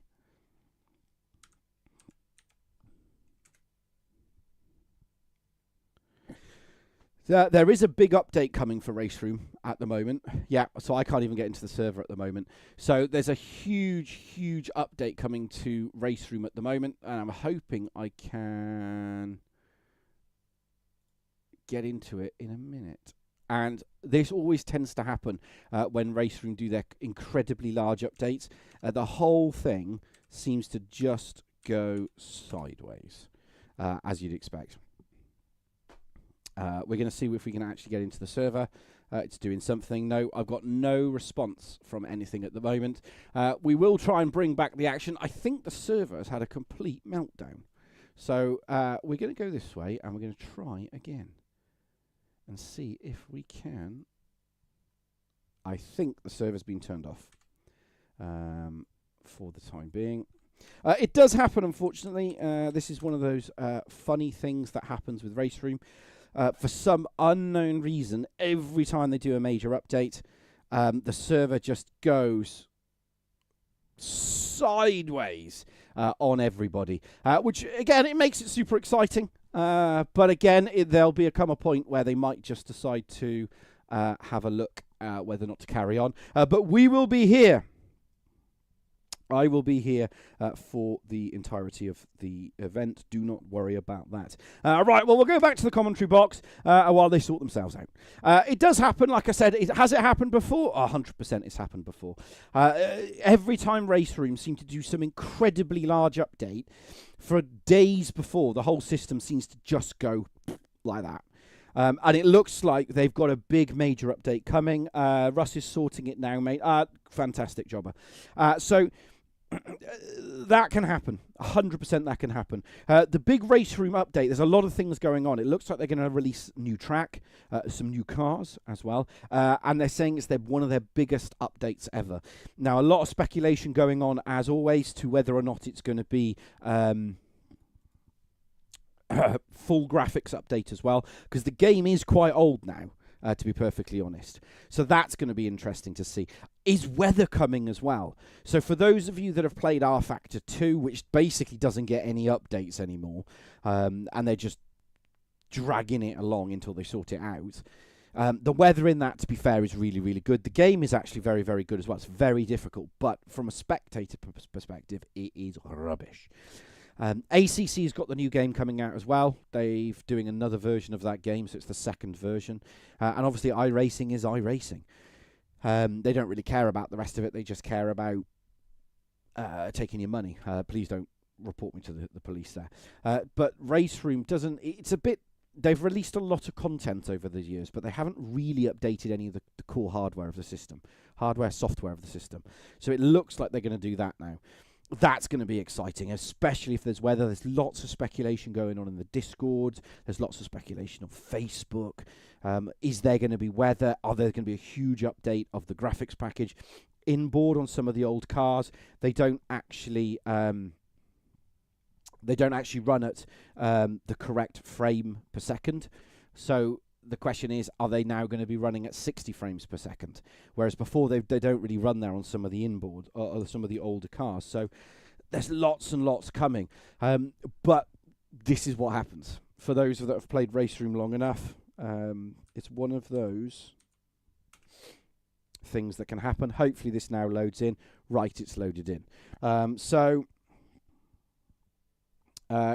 There is a big update coming for Race Room at the moment. Yeah, so I can't even get into the server at the moment. So there's a huge update coming to Race Room at the moment, and I'm hoping I can get into it in a minute. And this always tends to happen when Race Room do their incredibly large updates. The whole thing seems to just go sideways, as you'd expect. We're going to see if we can actually get into the server. It's doing something. No, I've got no response from anything at the moment. We will try and bring back the action. I think the server has had a complete meltdown. So we're going to go this way, and we're going to try again and see if we can. I think the server's been turned off for the time being. It does happen, unfortunately. This is one of those funny things that happens with Race Room. For some unknown reason, every time they do a major update, the server just goes sideways on everybody. Which, again, it makes it super exciting. But again, there'll come a point where they might just decide to have a look whether or not to carry on. But we will be here. I will be here for the entirety of the event. Do not worry about that. Right, well, we'll go back to the commentary box while they sort themselves out. It does happen, like I said. Has it happened before? 100% it's happened before. Every time Race Room seem to do some incredibly large update, for days before, the whole system seems to just go like that. And it looks like they've got a big major update coming. Russ is sorting it now, mate. Fantastic jobber. So that can happen. 100% that can happen. The big Race Room update, there's a lot of things going on. It looks like they're going to release new track, some new cars as well. And they're saying it's one of their biggest updates ever. Now, a lot of speculation going on, as always, to whether or not it's going to be full graphics update as well, because the game is quite old now, to be perfectly honest. So that's going to be interesting to see. Is weather coming as well? So for those of you that have played R Factor 2, which basically doesn't get any updates anymore, and they're just dragging it along until they sort it out, the weather in that, to be fair, is really, really good. The game is actually very, very good as well. It's very difficult, but from a spectator perspective, it is rubbish. ACC's got the new game coming out as well. They're doing another version of that game, so it's the second version. And obviously iRacing is iRacing. They don't really care about the rest of it. They just care about taking your money. Please don't report me to the police there. But Race Room doesn't... It's a bit... They've released a lot of content over the years, but they haven't really updated any of the core hardware of the system. Hardware, software of the system. So it looks like they're going to do that now. That's going to be exciting, especially if there's weather. There's lots of speculation going on in the Discord. There's lots of speculation on Facebook. Is there going to be weather? Are there going to be a huge update of the graphics package? Inboard on some of the old cars, they don't actually run at the correct frame per second. So the question is, are they now going to be running at 60 frames per second? Whereas before, they don't really run there on some of the inboard or some of the older cars. So there's lots and lots coming. But this is what happens. For those that have played Race Room long enough, it's one of those things that can happen. Hopefully this now loads in. Right, it's loaded in.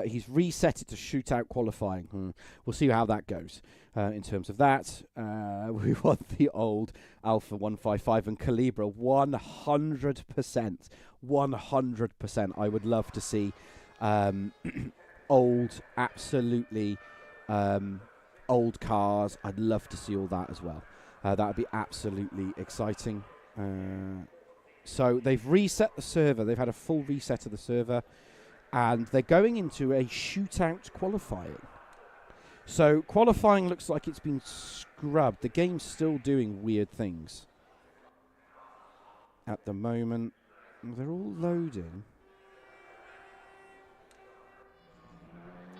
He's reset it to shootout qualifying. We'll see how that goes in terms of that. We want the old Alpha 155 and Calibra 100%. 100%. I would love to see old, absolutely old cars. I'd love to see all that as well. That would be absolutely exciting. So they've reset the server. They've had a full reset of the server. And they're going into a shootout qualifying. So qualifying looks like it's been scrubbed. The game's still doing weird things at the moment. They're all loading.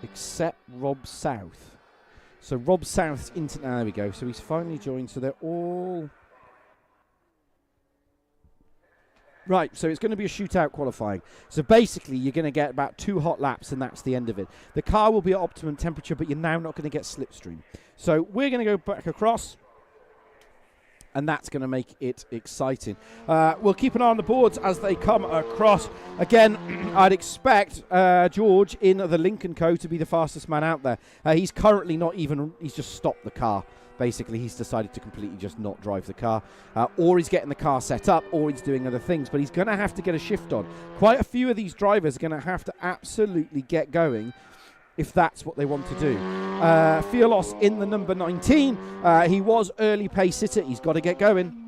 Except Rob South. So Rob South's internet. There we go. So he's finally joined. So they're all... Right, so it's going to be a shootout qualifying. So basically, you're going to get about 2 hot laps, and that's the end of it. The car will be at optimum temperature, but you're now not going to get slipstream. So we're going to go back across, and that's going to make it exciting. We'll keep an eye on the boards as they come across. Again, I'd expect George in the Lincoln Co. to be the fastest man out there. He's currently not even... He's just stopped the car. Basically, he's decided to completely just not drive the car, or he's getting the car set up, or he's doing other things, but he's going to have to get a shift on. Quite a few of these drivers are going to have to absolutely get going if that's what they want to do. Fiolos in the number 19. He was early pace sitter. He's got to get going.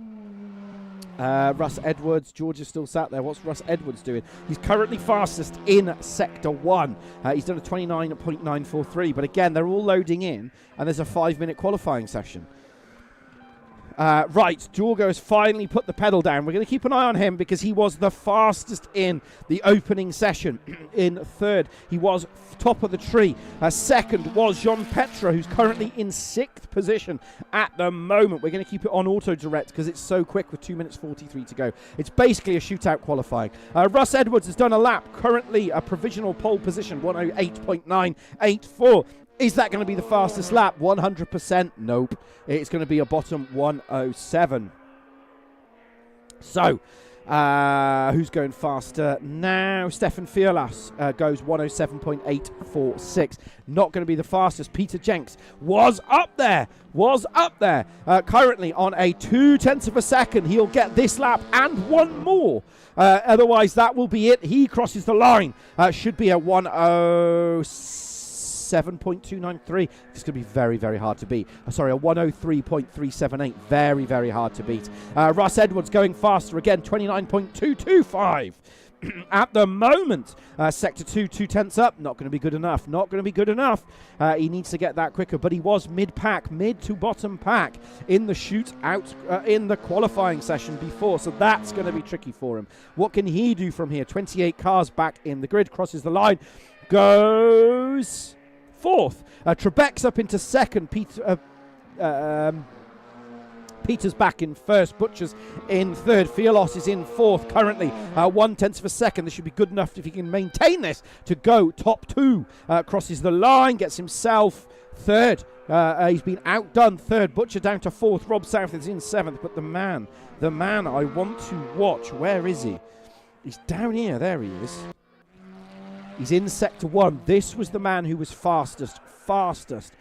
Russ Edwards, George is still sat there. What's Russ Edwards doing? He's currently fastest in Sector 1. He's done a 29.943, but again, they're all loading in, and there's a 5-minute qualifying session. Right, Jorgo has finally put the pedal down. We're going to keep an eye on him because he was the fastest in the opening session. In third, he was top of the tree. Second was Jean Petra, who's currently in 6th position at the moment. We're going to keep it on auto direct because it's so quick with 2 minutes 43 to go. It's basically a shootout qualifying. Russ Edwards has done a lap, currently a provisional pole position, 108.984. Is that going to be the fastest lap? 100%. Nope. It's going to be a bottom 107. So, who's going faster now? Stefan Fiolas goes 107.846. Not going to be the fastest. Peter Jenks was up there. Currently on a 0.2 of a second. He'll get this lap and one more. Otherwise, that will be it. He crosses the line. Should be a 107.293. It's going to be very, very hard to beat. A 103.378. Very, very hard to beat. Russ Edwards going faster again, 29.225. At the moment, Sector 2, 0.2 up. Not going to be good enough. He needs to get that quicker, but he was mid-pack, mid to bottom pack in the shootout in the qualifying session before, so that's going to be tricky for him. What can he do from here? 28 cars back in the grid, crosses the line, goes... 4th. Trebek's up into 2nd. Peter's back in 1st. Butcher's in 3rd. Fiolos is in 4th currently. 0.1 of a second. This should be good enough if he can maintain this to go top 2. Crosses the line. Gets himself 3rd. He's been outdone 3rd. Butcher down to 4th. Rob South is in 7th. But the man I want to watch. Where is he? He's down here. There he is. He's in Sector 1. This was the man who was fastest first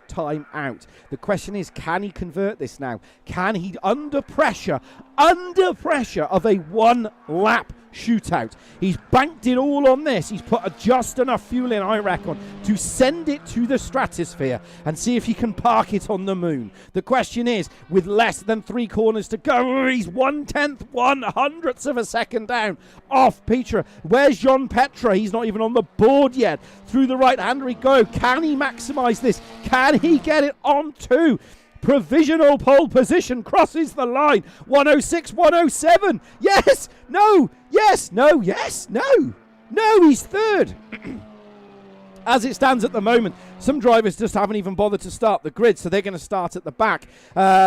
time out. The question is, can he convert this now? Can he, under pressure of a 1-lap shootout? He's banked it all on this. He's put just enough fuel in, I reckon, to send it to the stratosphere and see if he can park it on the moon. The question is, with less than 3 corners to go, he's 1/100th of a second down off Petra. Where's Jean Petra? He's not even on the board yet. Through the right-hander he go. Can he maximise this? Can he get it on 2? Provisional pole position, crosses the line. 106, 107. Yes, no, yes, no, yes, no. No, he's 3rd. As it stands at the moment, some drivers just haven't even bothered to start the grid, so they're going to start at the back.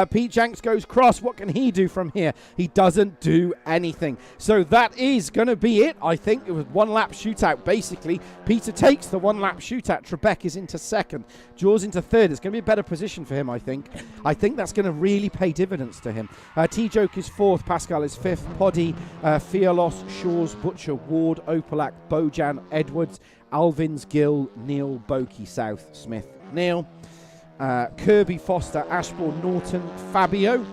Pete Jenks goes cross. What can he do from here? He doesn't do anything. So that is going to be it, I think. It was one-lap shootout, basically. Peter takes the one-lap shootout. Trebek is into second. Jaws into third. It's going to be a better position for him, I think. I think that's going to really pay dividends to him. T-Joke is fourth. Pascal is fifth. Poddy, Fiolos, Shaw's, Butcher, Ward, Opalak, Bojan, Edwards, Alvins, Gill, Neil, Bokey, South, Smith, Neil, Kirby, Foster, Ashbourne, Norton, Fabio,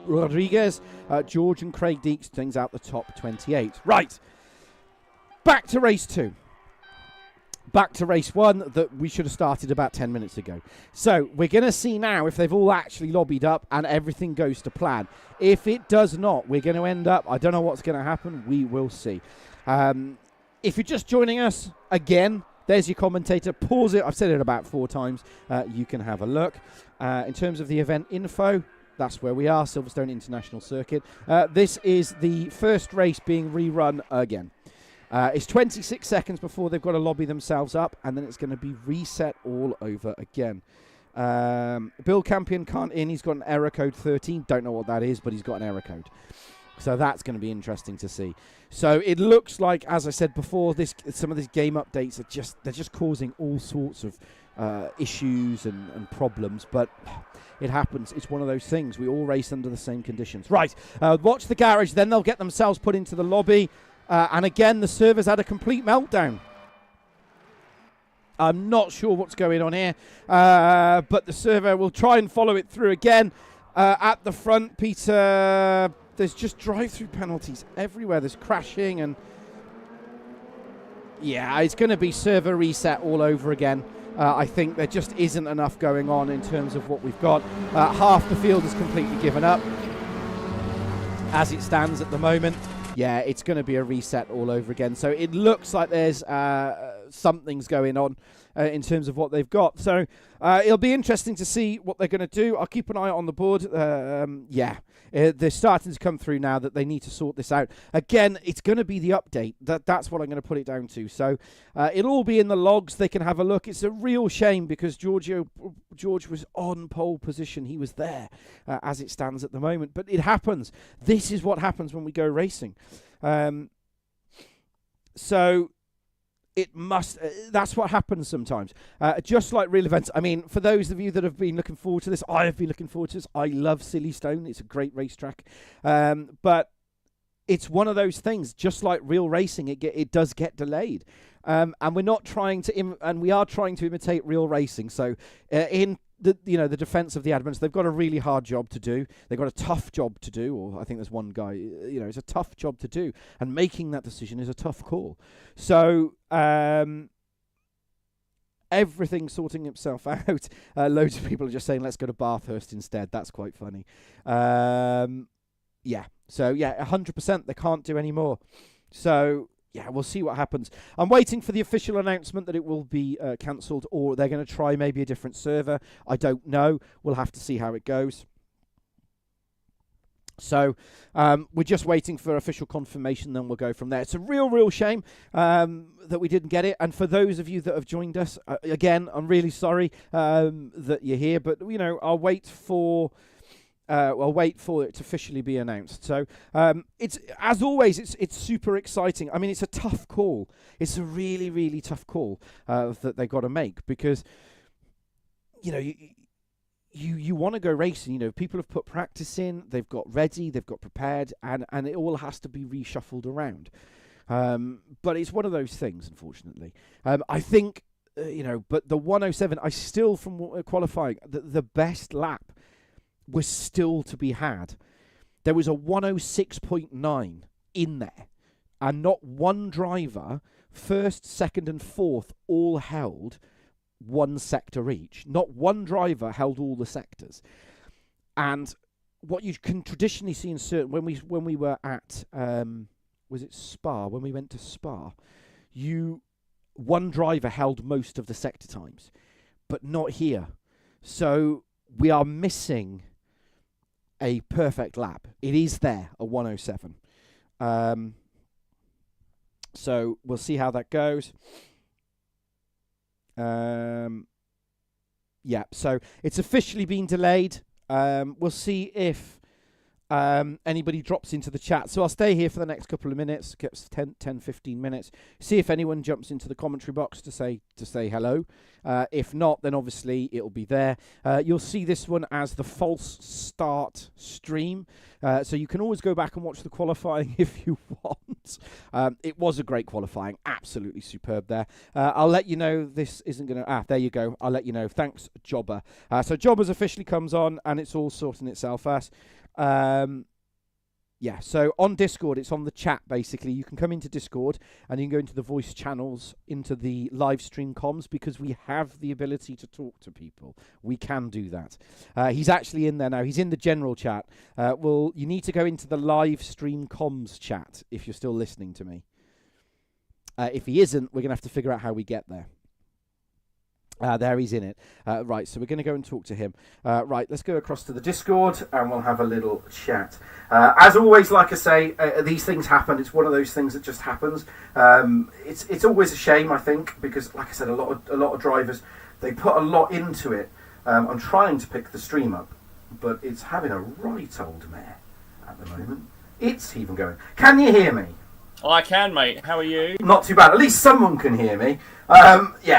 Rodriguez, George and Craig Deeks things out the top 28. Right, back to race 2. Back to race 1 that we should have started about 10 minutes ago. So we're going to see now if they've all actually lobbied up and everything goes to plan. If it does not, we're going to end up, I don't know what's going to happen, we will see. If you're just joining us, again, there's your commentator. Pause it. I've said it about 4 times. You can have a look. In terms of the event info, that's where we are, Silverstone International Circuit. This is the first race being rerun again. It's 26 seconds before they've got to lobby themselves up, and then it's going to be reset all over again. Bill Campion can't in. He's got an error code 13. Don't know what that is, but he's got an error code. So that's going to be interesting to see. So it looks like, as I said before, some of these game updates they're just causing all sorts of issues and problems. But it happens. It's one of those things. We all race under the same conditions. Right. Watch the garage. Then they'll get themselves put into the lobby. And again, the server's had a complete meltdown. I'm not sure what's going on here. But the server will try and follow it through again. At the front, Peter... There's just drive-through penalties everywhere. There's crashing and... Yeah, it's going to be server reset all over again. I think there just isn't enough going on in terms of what we've got. Half the field has completely given up as it stands at the moment. Yeah, it's going to be a reset all over again. So it looks like there's something's going on in terms of what they've got. So it'll be interesting to see what they're going to do. I'll keep an eye on the board. They're starting to come through now that they need to sort this out. Again, it's going to be the update. That's what I'm going to put it down to. So it'll all be in the logs. They can have a look. It's a real shame because George was on pole position. He was there as it stands at the moment. But it happens. This is what happens when we go racing. So it must. That's what happens sometimes. Just like real events. I mean, for those of you that have been looking forward to this, I have been looking forward to this. I love Silverstone. It's a great racetrack. But it's one of those things. Just like real racing, it does get delayed. And we're not trying to, and we are trying to imitate real racing. So in the defense of the admins, they've got a really hard job to do. They've got a tough job to do, or I think there's one guy, it's a tough job to do, and making that decision is a tough call. So everything's sorting itself out. Loads of people are just saying, let's go to Bathurst instead. That's quite funny. Yeah. So, yeah, 100%. They can't do any more. So... yeah, we'll see what happens. I'm waiting for the official announcement that it will be cancelled, or they're going to try maybe a different server. I don't know. We'll have to see how it goes. So we're just waiting for official confirmation, then we'll go from there. It's a real shame that we didn't get it. And for those of you that have joined us, again, I'm really sorry that you're here. But, I'll wait for... it to officially be announced. So it's, as always, it's super exciting. I mean, it's a tough call. It's a really tough call that they've got to make because, you want to go racing. People have put practice in, they've got ready, they've got prepared, and it all has to be reshuffled around. But it's one of those things, unfortunately. I think, but the 107, I still, from qualifying, the best lap was still to be had. There was a 106.9 in there, and not one driver, first, second, and fourth, all held one sector each. Not one driver held all the sectors. And what you can traditionally see in certain, when we were at was it Spa? When we went to Spa, one driver held most of the sector times, but not here. So we are missing a perfect lap. It is there, a 107. So we'll see how that goes. Yeah, so it's officially been delayed. We'll see if anybody drops into the chat. So I'll stay here for the next couple of minutes, gets 10, 15 minutes. See if anyone jumps into the commentary box to say hello. If not, then obviously it'll be there. You'll see this one as the false start stream. So you can always go back and watch the qualifying if you want. It was a great qualifying. Absolutely superb there. I'll let you know this isn't going to... there you go. I'll let you know. Thanks, Jobber. So Jobber's officially comes on and it's all sorting itself out. Yeah, so on Discord, it's on the chat, basically. You can come into Discord and you can go into the voice channels, into the live stream comms, because we have the ability to talk to people. We can do that. He's actually in there now. He's in the general chat. Well, you need to go into the live stream comms chat if you're still listening to me. If he isn't, we're going to have to figure out how we get there. There, he's in it. Right, so we're going to go and talk to him. Right, let's go across to the Discord and we'll have a little chat. As always, like I say, these things happen. It's one of those things that just happens. It's always a shame, I think, because, like I said, a lot of drivers, they put a lot into it. I'm trying to pick the stream up, but it's having a right old mare at the moment. It's even going. Can you hear me? I can, mate. How are you? Not too bad. At least someone can hear me.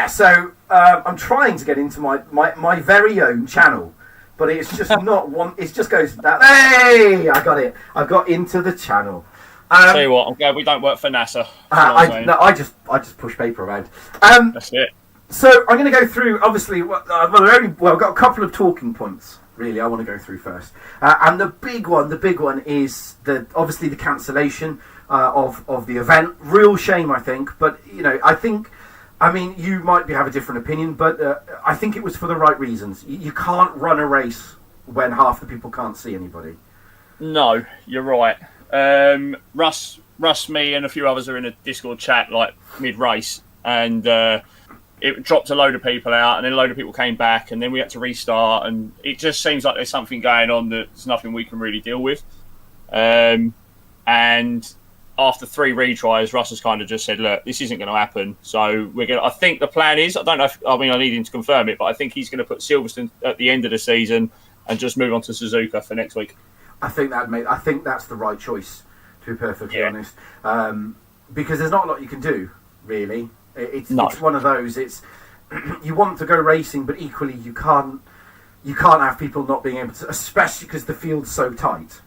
So I'm trying to get into my very own channel, but it's just not one. It just goes that. Hey, I got it. I got into the channel. Tell you what, I'm glad we don't work for NASA. I just push paper around. That's it. So I'm going to go through. Obviously, I've got a couple of talking points. Really, I want to go through first, and the big one is obviously the cancellation of the event. Real shame, I think. But I mean, you might have a different opinion, but I think it was for the right reasons. You can't run a race when half the people can't see anybody. No, you're right. Russ, me, and a few others are in a Discord chat like mid-race, and it dropped a load of people out, and then a load of people came back, and then we had to restart, and it just seems like there's something going on that's nothing we can really deal with. And after 3 retries, Russ has kind of just said, look, this isn't going to happen. So I think the plan is, I need him to confirm it, but I think he's going to put Silverstone at the end of the season and just move on to Suzuka for next week. I think that's the right choice, to be perfectly honest. Because there's not a lot you can do, really. It's one of those, you want to go racing, but equally you can't have people not being able to, especially because the field's so tight.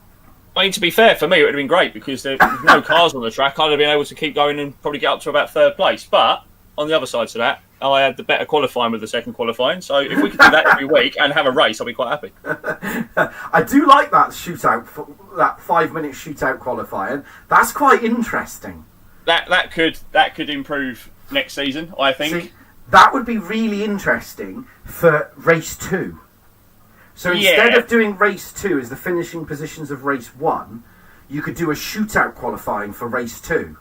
I mean, to be fair, for me, it would have been great because there's no cars on the track. I'd have been able to keep going and probably get up to about 3rd place. But on the other side to that, I had the better qualifying with the second qualifying. So if we could do that every week and have a race, I'll be quite happy. I do like that shootout, that 5-minute shootout qualifying. That's quite interesting. That could improve next season, I think. See, that would be really interesting for race 2. So instead of doing race 2 as the finishing positions of race 1, you could do a shootout qualifying for race 2.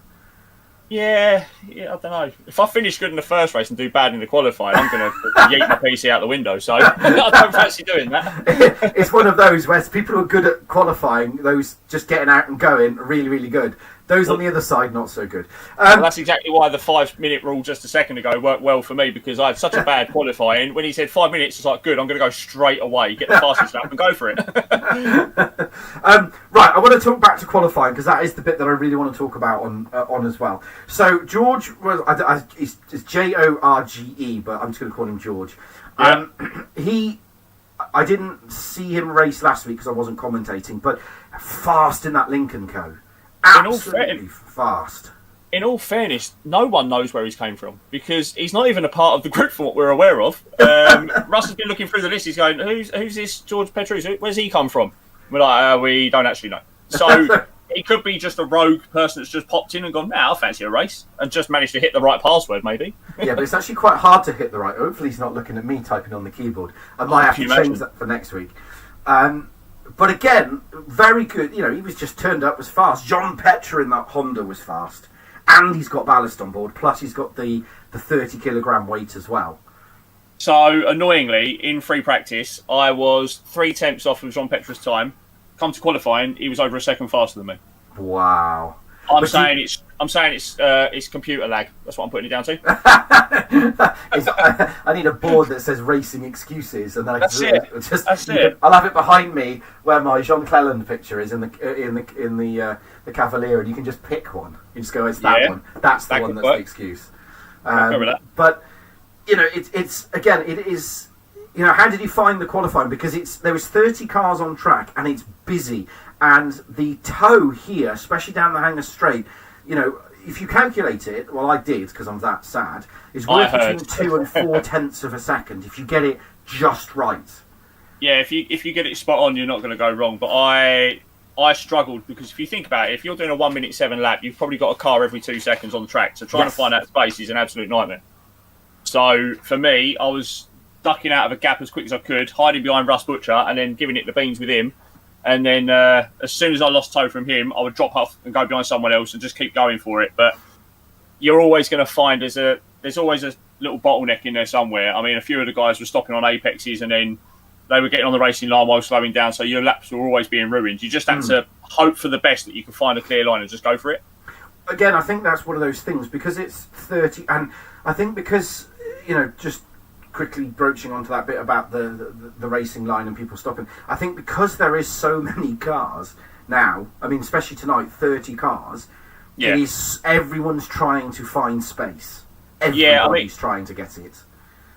Yeah, I don't know. If I finish good in the first race and do bad in the qualifying, I'm going to yeet my PC out the window. So I don't fancy doing that. It's one of those where people who are good at qualifying, those just getting out and going, are really, really good. Those on the other side, not so good. Well, that's exactly why the 5-minute rule just a second ago worked well for me, because I had such a bad qualifying. When he said 5 minutes, it's like, good, I'm going to go straight away, get the fastest lap and go for it. Right, I want to talk back to qualifying, because that is the bit that I really want to talk about on as well. So George was, it's Jorge, but I'm just going to call him George. Yeah. I didn't see him race last week because I wasn't commentating, but fast in that Lincoln Co. Absolutely fast. In all fairness, no one knows where he's came from because he's not even a part of the group from what we're aware of. Russ has been looking through the list. He's going, who's this George Petrus? Where's he come from? We're like, we don't actually know. So it could be just a rogue person that's just popped in and gone, I'll fancy a race, and just managed to hit the right password, maybe. Yeah, but it's actually quite hard to hit the right. Hopefully he's not looking at me typing on the keyboard. I might have to change that for next week. But again, very good. He was just turned up, was fast. John Petra in that Honda was fast. And he's got ballast on board. Plus he's got the 30-kilogram weight as well. So, annoyingly, in free practice, I was 3/10 off of John Petra's time. Come to qualifying, he was over a second faster than me. Wow. I'm saying I'm saying it's computer lag. That's what I'm putting it down to. I need a board that says racing excuses, and then That's it. I'll have it behind me where my Jean Cleland picture is in the Cavalier, and you can just pick one. You just go, it's that one. That's the one that's the excuse. But it's again, it is. How did you find the qualifying? Because there was 30 cars on track, and it's busy, and the tow here, especially down the Hanger Straight. If you calculate it, well, I did because I'm that sad, is worth between 2 and 4 tenths of a second if you get it just right. Yeah, if you get it spot on, you're not going to go wrong. But I struggled because if you think about it, if you're doing a 1:07 lap, you've probably got a car every 2 seconds on the track. So trying to find that space is an absolute nightmare. So for me, I was ducking out of a gap as quick as I could, hiding behind Russ Butcher, and then giving it the beans with him. And then as soon as I lost tow from him, I would drop off and go behind someone else and just keep going for it. But you're always going to find there's always a little bottleneck in there somewhere. I mean, a few of the guys were stopping on apexes and then they were getting on the racing line while slowing down, so your laps were always being ruined. You just had to hope for the best that you can find a clear line and just go for it. Again, I think that's one of those things, because it's 30, and I think because, just quickly broaching onto that bit about the racing line and people stopping, I think because there is so many cars now, I mean, especially tonight, 30 cars, everyone's trying to find space. Everybody's trying to get it.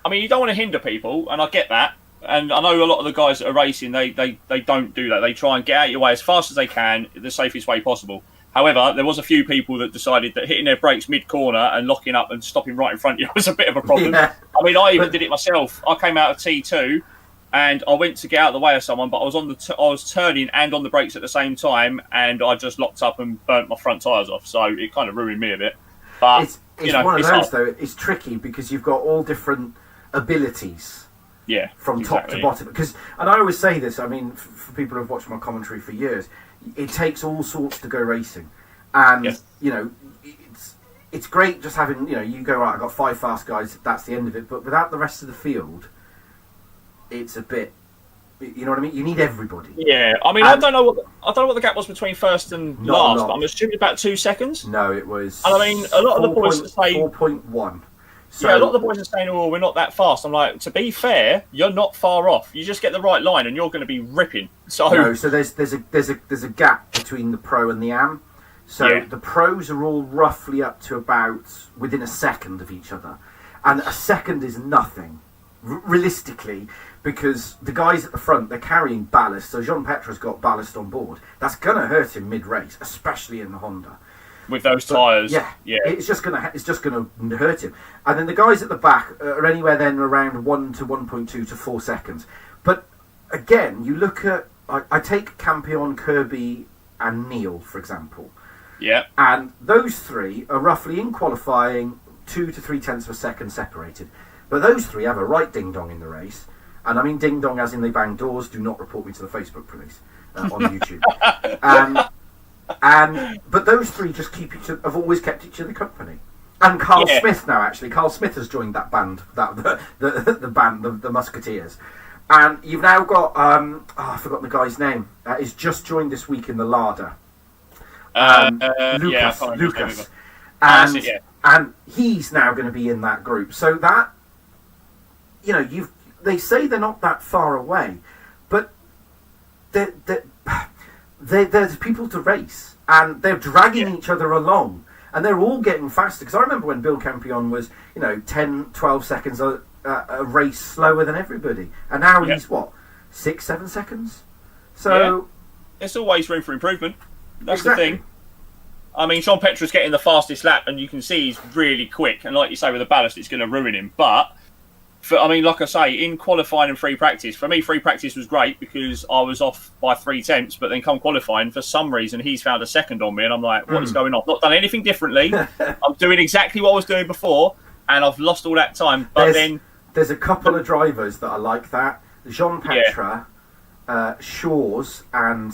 I mean, you don't want to hinder people, and I get that. And I know a lot of the guys that are racing, they don't do that. They try and get out of your way as fast as they can, the safest way possible. However, there was a few people that decided that hitting their brakes mid-corner and locking up and stopping right in front of you was a bit of a problem. Yeah. I mean, I even did it myself. I came out of T2 and I went to get out of the way of someone, but I was I was turning and on the brakes at the same time, and I just locked up and burnt my front tyres off. So it kind of ruined me a bit. But it's one of those, though. It's tricky because you've got all different abilities. Yeah, from top to bottom. And I always say this, I mean, for people who've watched my commentary for years, it takes all sorts to go racing. And, it's great just having, you go, right, I've got 5 fast guys, that's the end of it. But without the rest of the field, it's a bit, you know what I mean? You need everybody. Yeah, I mean, I don't know what the gap was between first and last, but I'm assuming about 2 seconds. No, it was. And I mean, a lot of the boys say 4.1. So, a lot of the boys are saying, "Oh, we're not that fast." I'm like, to be fair, you're not far off. You just get the right line, and you're going to be ripping. So there's a gap between the pro and the am. So the pros are all roughly up to about within a second of each other, and a second is nothing, realistically, because the guys at the front, they're carrying ballast. So Jean Petra's got ballast on board. That's going to hurt him mid-race, especially in the Honda. With those tyres, it's just gonna hurt him. And then the guys at the back are anywhere then around 1 to 1.2 to 4 seconds. But again, you look at I take Campion, Kirby, and Neil for example. Yeah. And those 3 are roughly in qualifying 2 to 3 tenths of a second separated. But those 3 have a right ding dong in the race, and I mean ding dong as in they bang doors. Do not report me to the Facebook police on YouTube. But those 3 just have always kept each other company. And Carl Smith now, actually, Carl Smith has joined that band, the band, the Musketeers. And you've now got I've forgotten the guy's name. He's just joined this week in the Larder. Lucas, and he's now going to be in that group. So that they say they're not that far away, but there's people to race, and they're dragging each other along, and they're all getting faster. Because I remember when Bill Campion was, 10, 12 seconds a race slower than everybody, and now he's 6, 7 seconds. So there's always room for improvement. That's the thing. I mean, Jean Petra's getting the fastest lap, and you can see he's really quick. And like you say, with the ballast, it's going to ruin him. But like I say, in qualifying and free practice, for me, free practice was great because I was off by 3 tenths. But then come qualifying, for some reason, he's found a second on me, and I'm like, what is going on? Not done anything differently. I'm doing exactly what I was doing before, and I've lost all that time. But there's a couple of drivers that are like that. Jean Petra, Shaw's, and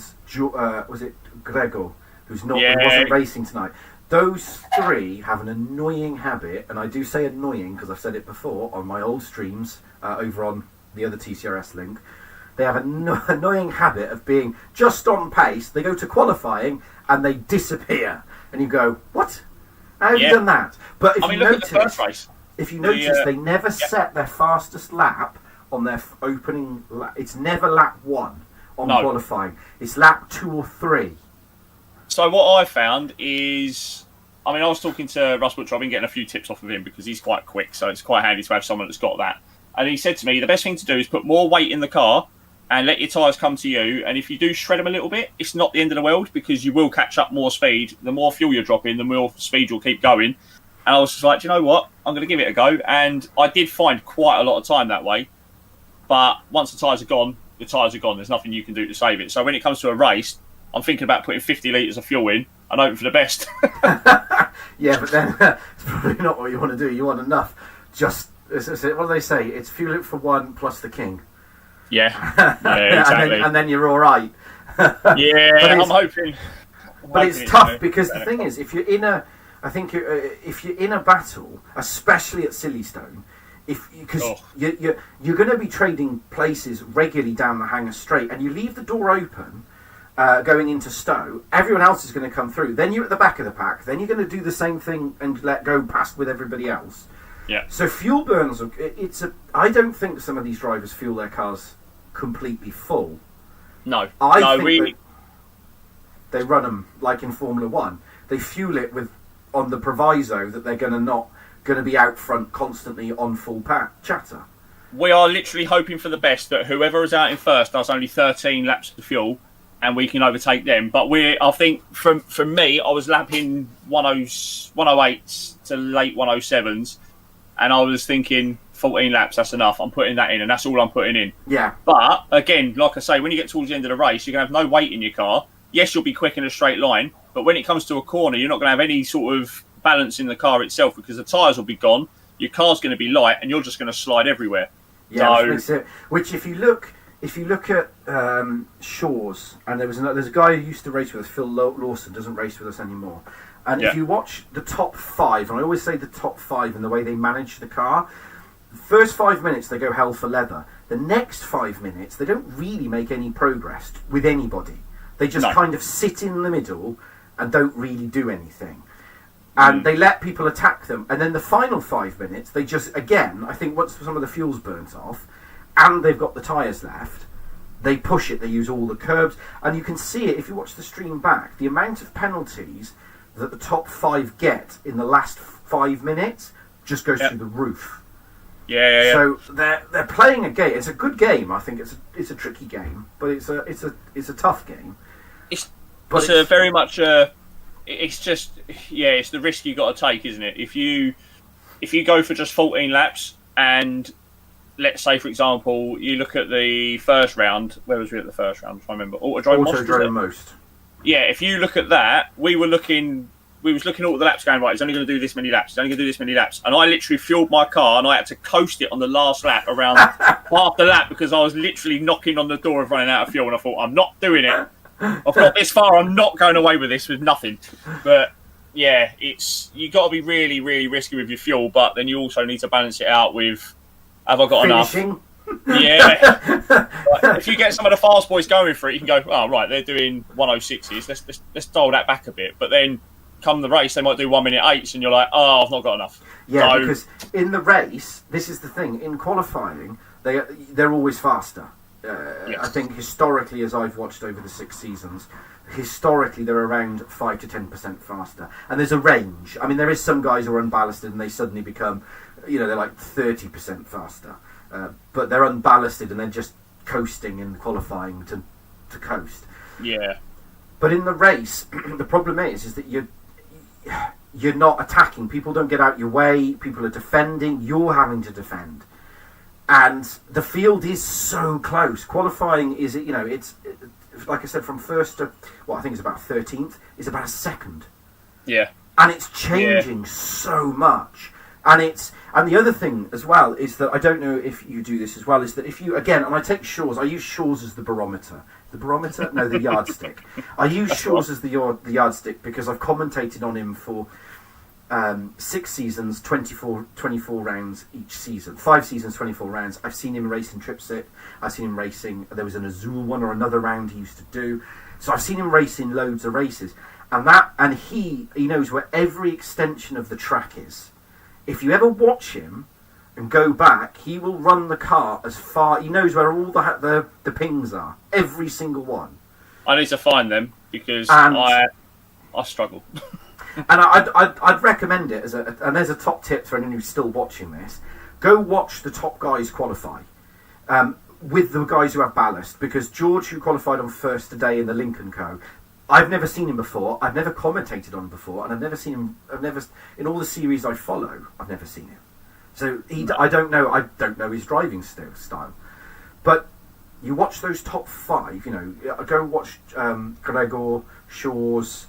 was it Gregor, who wasn't racing tonight. Those 3 have an annoying habit, and I do say annoying because I've said it before on my old streams over on the other TCRS link. They have an annoying habit of being just on pace. They go to qualifying and they disappear, and you go, "What? How have you done that? But if look at the first race. If you notice, they never set their fastest lap on their opening lap. It's never lap 1 on qualifying. It's lap 2 or 3. So what I found is, I was talking to Russ Butcher. I've been getting a few tips off of him because he's quite quick, so it's quite handy to have someone that's got that. And he said to me, the best thing to do is put more weight in the car and let your tyres come to you. And if you do shred them a little bit, it's not the end of the world because you will catch up more speed. The more fuel you're dropping, the more speed you'll keep going. And I was just like, do you know what? I'm going to give it a go. And I did find quite a lot of time that way. But once the tyres are gone, the tyres are gone. There's nothing you can do to save it. So when it comes to a race, I'm thinking about putting 50 litres of fuel in and hoping for the best. Yeah, but then it's probably not what you want to do. You want enough. Just, what do they say? It's fuel it for one plus the king. Yeah, exactly. and then you're all right. Yeah, I'm hoping. But it's tough because the thing is, if you're in a battle, especially at Silverstone, because you're going to be trading places regularly down the hangar straight, and you leave the door open going into Stowe, everyone else is going to come through. Then you're at the back of the pack. Then you're going to do the same thing and let go past with everybody else. Yeah. So fuel burns. I don't think some of these drivers fuel their cars completely full. No. I think they run them like in Formula One. They fuel it on the proviso that they're not going to be out front constantly on full chatter. We are literally hoping for the best that whoever is out in first does only 13 laps of fuel and we can overtake them. But I think for me, I was lapping 108s to late 107s and I was thinking 14 laps, that's enough. I'm putting that in and that's all I'm putting in. Yeah. But again, like I say, when you get towards the end of the race, you're going to have no weight in your car. Yes, you'll be quick in a straight line, but when it comes to a corner, you're not going to have any sort of balance in the car itself because the tyres will be gone, your car's going to be light, and you're just going to slide everywhere. Yeah, which if you look at Shaw's, and there's a guy who used to race with us, Phil Lawson, doesn't race with us anymore. And if you watch the top 5, and I always say the top 5 and the way they manage the car, the first 5 minutes they go hell for leather. The next 5 minutes they don't really make any progress with anybody. They just kind of sit in the middle and don't really do anything. And they let people attack them. And then the final 5 minutes, they just, again, I think once some of the fuel's burnt off and they've got the tyres left, they push it, they use all the curbs. And you can see it, if you watch the stream back, the amount of penalties that the top 5 get in the last 5 minutes just goes through the roof. Yeah. So they're playing a game. It's a good game. I think it's a tricky game, but it's a tough game. It's very much it's just it's the risk you got to take, isn't it? If you go for just 14 laps and let's say, for example, you look at the first round. Where was we at the first round? I remember Autodrome Most. Yeah, if you look at that, we was looking at all the laps going, right, he's only going to do this many laps, and I literally fueled my car and I had to coast it on the last lap around half the lap because I was literally knocking on the door of running out of fuel, and I thought, I'm not doing it. I've got this far, I'm not going away with this with nothing. But yeah, you got to be really, really risky with your fuel, but then you also need to balance it out with, have I got finishing enough? Yeah. If you get some of the fast boys going for it, you can go, oh right, they're doing 106s, let's dial that back a bit. But then come the race, they might do 1 minute 8s, and you're like, oh, I've not got enough. Yeah, because in the race, this is the thing. In qualifying, they're always faster. Yes. I think historically, as I've watched over the 6 seasons, historically they're around 5 to 10% faster. And there's a range. I mean, there is some guys who are unballasted and they suddenly become, they're like 30% faster. But they're unballasted and they're just coasting in qualifying to coast. Yeah. But in the race, the problem is that you're not attacking. People don't get out your way. People are defending. You're having to defend. And the field is so close. Qualifying is, it's like I said, from first to, I think it's about 13th, is about a second. Yeah. And it's changing so much. And the other thing as well is that, I don't know if you do this as well, is that if you, again, and I take Shaw's, I use Shaw's as the barometer. The barometer? No, the yardstick. I use Shaw's as the yardstick because I've commentated on him for 6 seasons, 24 rounds each season. 5 seasons, 24 rounds. I've seen him race in Tripsit. I've seen him racing. There was an Azul one or another round he used to do. So I've seen him racing loads of races. and he knows where every extension of the track is. If you ever watch him and go back, he will run the car as far. He knows where all the pings are, every single one. I need to find them because I struggle. And I'd recommend it and there's a top tip for anyone who's still watching this. Go watch the top guys qualify with the guys who have ballast, because George, who qualified on first today in the Lincoln Co., I've never seen him before. I've never commentated on him before, and I've never seen him. In all the series I follow, I've never seen him. So I don't know his driving style. But you watch those top 5. Go watch Gregor, Shaw's,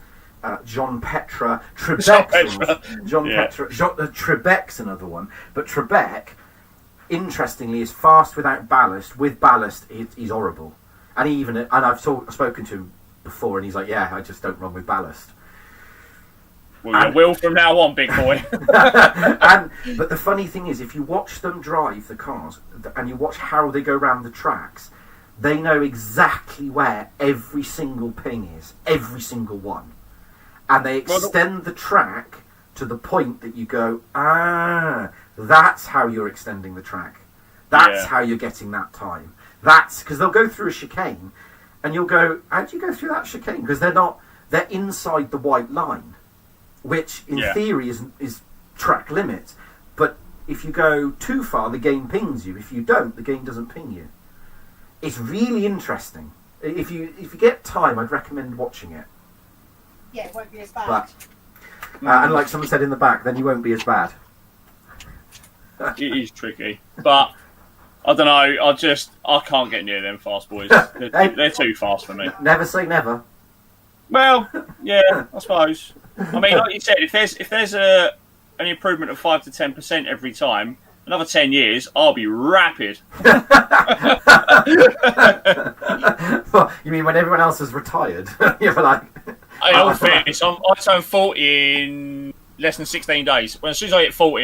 John Petra, Trebek's John Petra. Trebek's another one, but Trebek, interestingly, is fast without ballast. With ballast, he's horrible. And I've spoken to him before, and he's like, "Yeah, I just don't run with ballast." Well, you will from now on, big boy. But the funny thing is, if you watch them drive the cars and you watch how they go around the tracks, they know exactly where every single ping is, every single one. And they extend the track to the point that you go, that's how you're extending the track. That's how you're getting that time. That's because they'll go through a chicane, and you'll go, how do you go through that chicane? Because they're inside the white line, which in theory is track limit. But if you go too far, the game pings you. If you don't, the game doesn't ping you. It's really interesting. If you get time, I'd recommend watching it. Yeah, it won't be as bad. And like someone said in the back, then you won't be as bad. It is tricky, but I don't know. I can't get near them fast boys. They're too fast for me. Never say never. Well, yeah, I suppose. I mean, like you said, if there's an improvement of 5 to 10% every time, another 10 years, I'll be rapid. Well, you mean when everyone else has retired? You're like. In all fairness, I turn 40 in less than 16 days. As soon as I hit 40,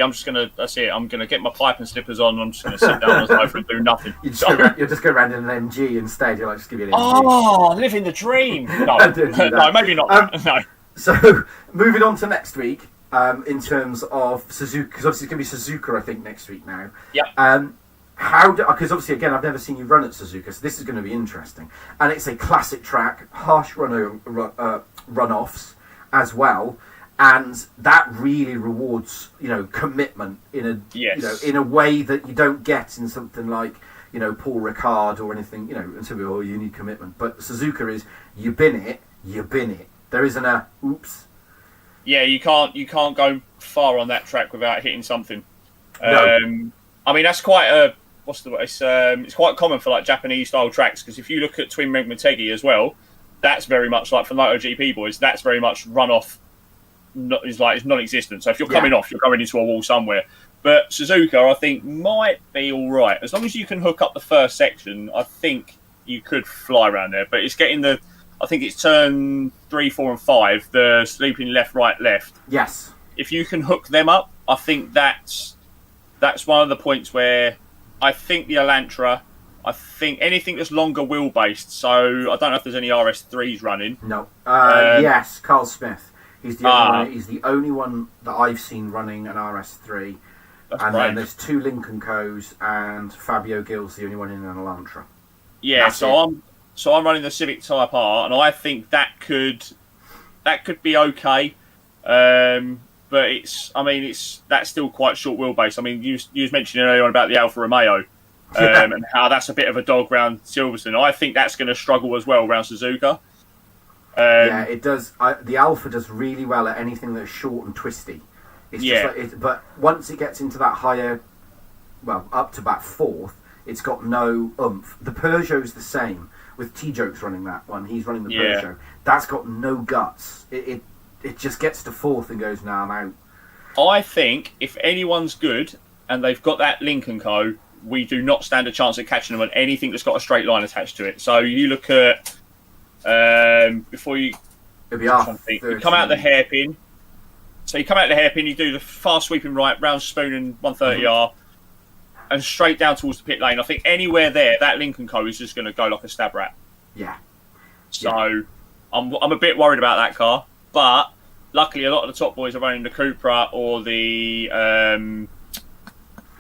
that's it. I'm going to get my pipe and slippers on, and I'm just going to sit down on the sofa and do nothing. You'll just go around in an MG instead. You'll just give you an MG. Oh, living the dream. No, no, maybe not. No. So, moving on to next week, in terms of Suzuka, because obviously it's going to be Suzuka, I think, next week now. Yeah. Because obviously, again, I've never seen you run at Suzuka, so this is going to be interesting. And it's a classic track, harsh runoffs as well, and that really rewards, commitment in a way that you don't get in something like, Paul Ricard or anything, until you need commitment. But Suzuka is, you bin it. There isn't a oops. Yeah, you can't go far on that track without hitting something. No. I mean, that's quite it's quite common for like Japanese style tracks, because if you look at Twin Motegi as well, that's very much like for MotoGP boys. That's very much runoff. It's non-existent. So if you're coming off, you're coming into a wall somewhere. But Suzuka, I think, might be all right as long as you can hook up the first section. I think you could fly around there. But it's getting I think it's turn 3, 4, and 5. The sleeping left, right, left. Yes. If you can hook them up, I think that's one of the points where I think the Elantra, I think anything that's longer wheel-based, so I don't know if there's any RS3s running. No. Yes, Carl Smith. He's the only one that I've seen running an RS3. Then there's 2 Lincoln Co's, and Fabio Gill's the only one in an Elantra. Yeah, so I'm running the Civic Type R, and I think that could be okay. But that's still quite short wheelbase. I mean, you was mentioning earlier on about the Alfa Romeo and how that's a bit of a dog round Silverstone. I think that's going to struggle as well around Suzuka. Yeah, it does. The Alfa does really well at anything that's short and twisty. It's just but once it gets into that higher, up to about 4th, it's got no oomph. The Peugeot's the same. With T-Joke's running that one. He's running the Peugeot. That's got no guts. It just gets to 4th and goes, I'm out. I think if anyone's good and they've got that Lincoln Co., we do not stand a chance at catching them on anything that's got a straight line attached to it. So you look at before you come out the hairpin. So you come out the hairpin, you do the fast sweeping right, round spoon and 130R, and straight down towards the pit lane. I think anywhere there, that Lincoln Co. is just going to go like a stab rat. Yeah. So I'm a bit worried about that car. but luckily a lot of the top boys are running the Cupra or the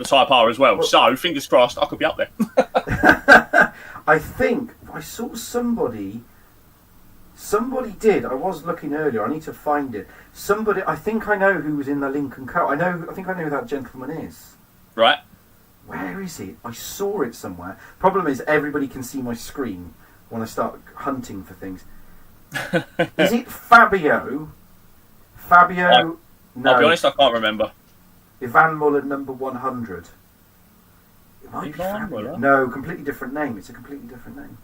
Type R as well. So fingers crossed, I could be up there. I think I saw somebody did. I was looking earlier. I need to find it. Somebody. I think I know who was in the Lincoln Co. I think I know who that gentleman is. Right. Where is it? I saw it somewhere. Problem is, everybody can see my screen when I start hunting for things. Is it Fabio? Fabio? No. I'll be honest, I can't remember. Ivan Muller, number 100. It might be Fabio. Muller? No, completely different name. It's a completely different name.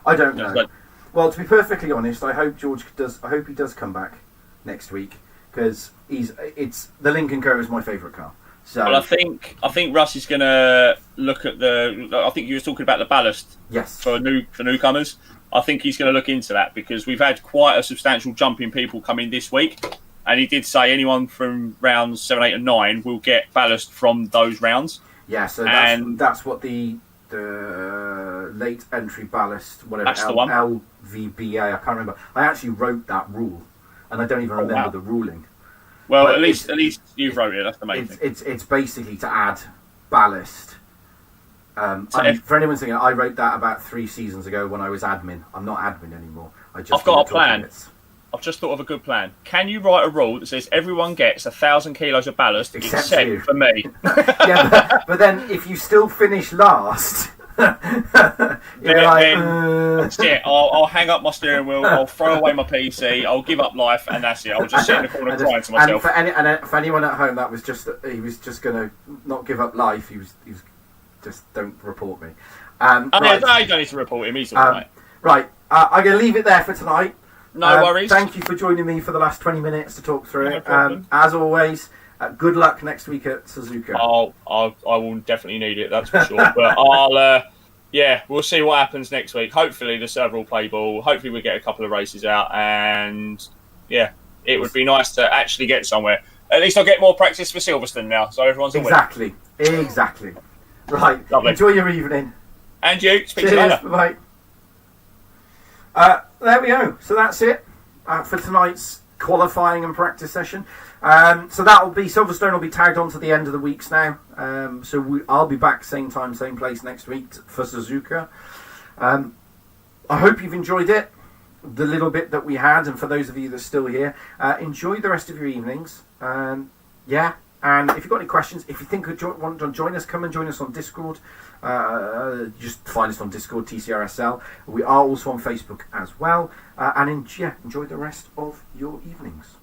I don't know. Well, to be perfectly honest, I hope he does come back next week because the Lincoln Co is my favourite car. So, well, I think Russ is going to look at I think you were talking about the ballast. Yes. For newcomers, I think he's going to look into that because we've had quite a substantial jump in people come in this week, and he did say anyone from rounds 7, 8, and 9 will get ballast from those rounds. Yeah. So that's what the late entry ballast, whatever. That's the one. LVBA. I can't remember. I actually wrote that rule, and I don't even remember the ruling. Well, at least you've wrote it. That's the main thing. It's basically to add ballast. For anyone thinking, I wrote that about 3 seasons ago when I was admin. I'm not admin anymore. I've got a plan. I've just thought of a good plan. Can you write a rule that says everyone gets 1,000 kilos of ballast except for me? Yeah, but then if you still finish last. That's it. I'll hang up my steering wheel. I'll throw away my PC. I'll give up life, and that's it. I'll just sit in the corner crying to myself. And for anyone at home, that was he was just going to not give up life. He was just don't report me. Right. No, you don't need to report him. He's all right. Right. I'm going to leave it there for tonight. No worries. Thank you for joining me for the last 20 minutes to talk through it. Problem. As always. Good luck next week at Suzuka. I will definitely need it, that's for sure. But we'll see what happens next week. Hopefully the server will play ball. Hopefully we get a couple of races out, and it would be nice to actually get somewhere. At least I'll get more practice for Silverstone now, so everyone's a winner. Exactly. Right. Lovely. Enjoy your evening. And you. Speak to you later. Bye. There we go. So that's it for tonight's qualifying and practice session. So Silverstone will be tagged on to the end of the weeks now. I'll be back same time, same place next week for Suzuka. I hope you've enjoyed it, the little bit that we had, and for those of you that are still here, enjoy the rest of your evenings. And if you've got any questions, if you think you want to join us, come and join us on Discord. Just find us on Discord, Tcsrl. We are also on Facebook as well. Enjoy the rest of your evenings.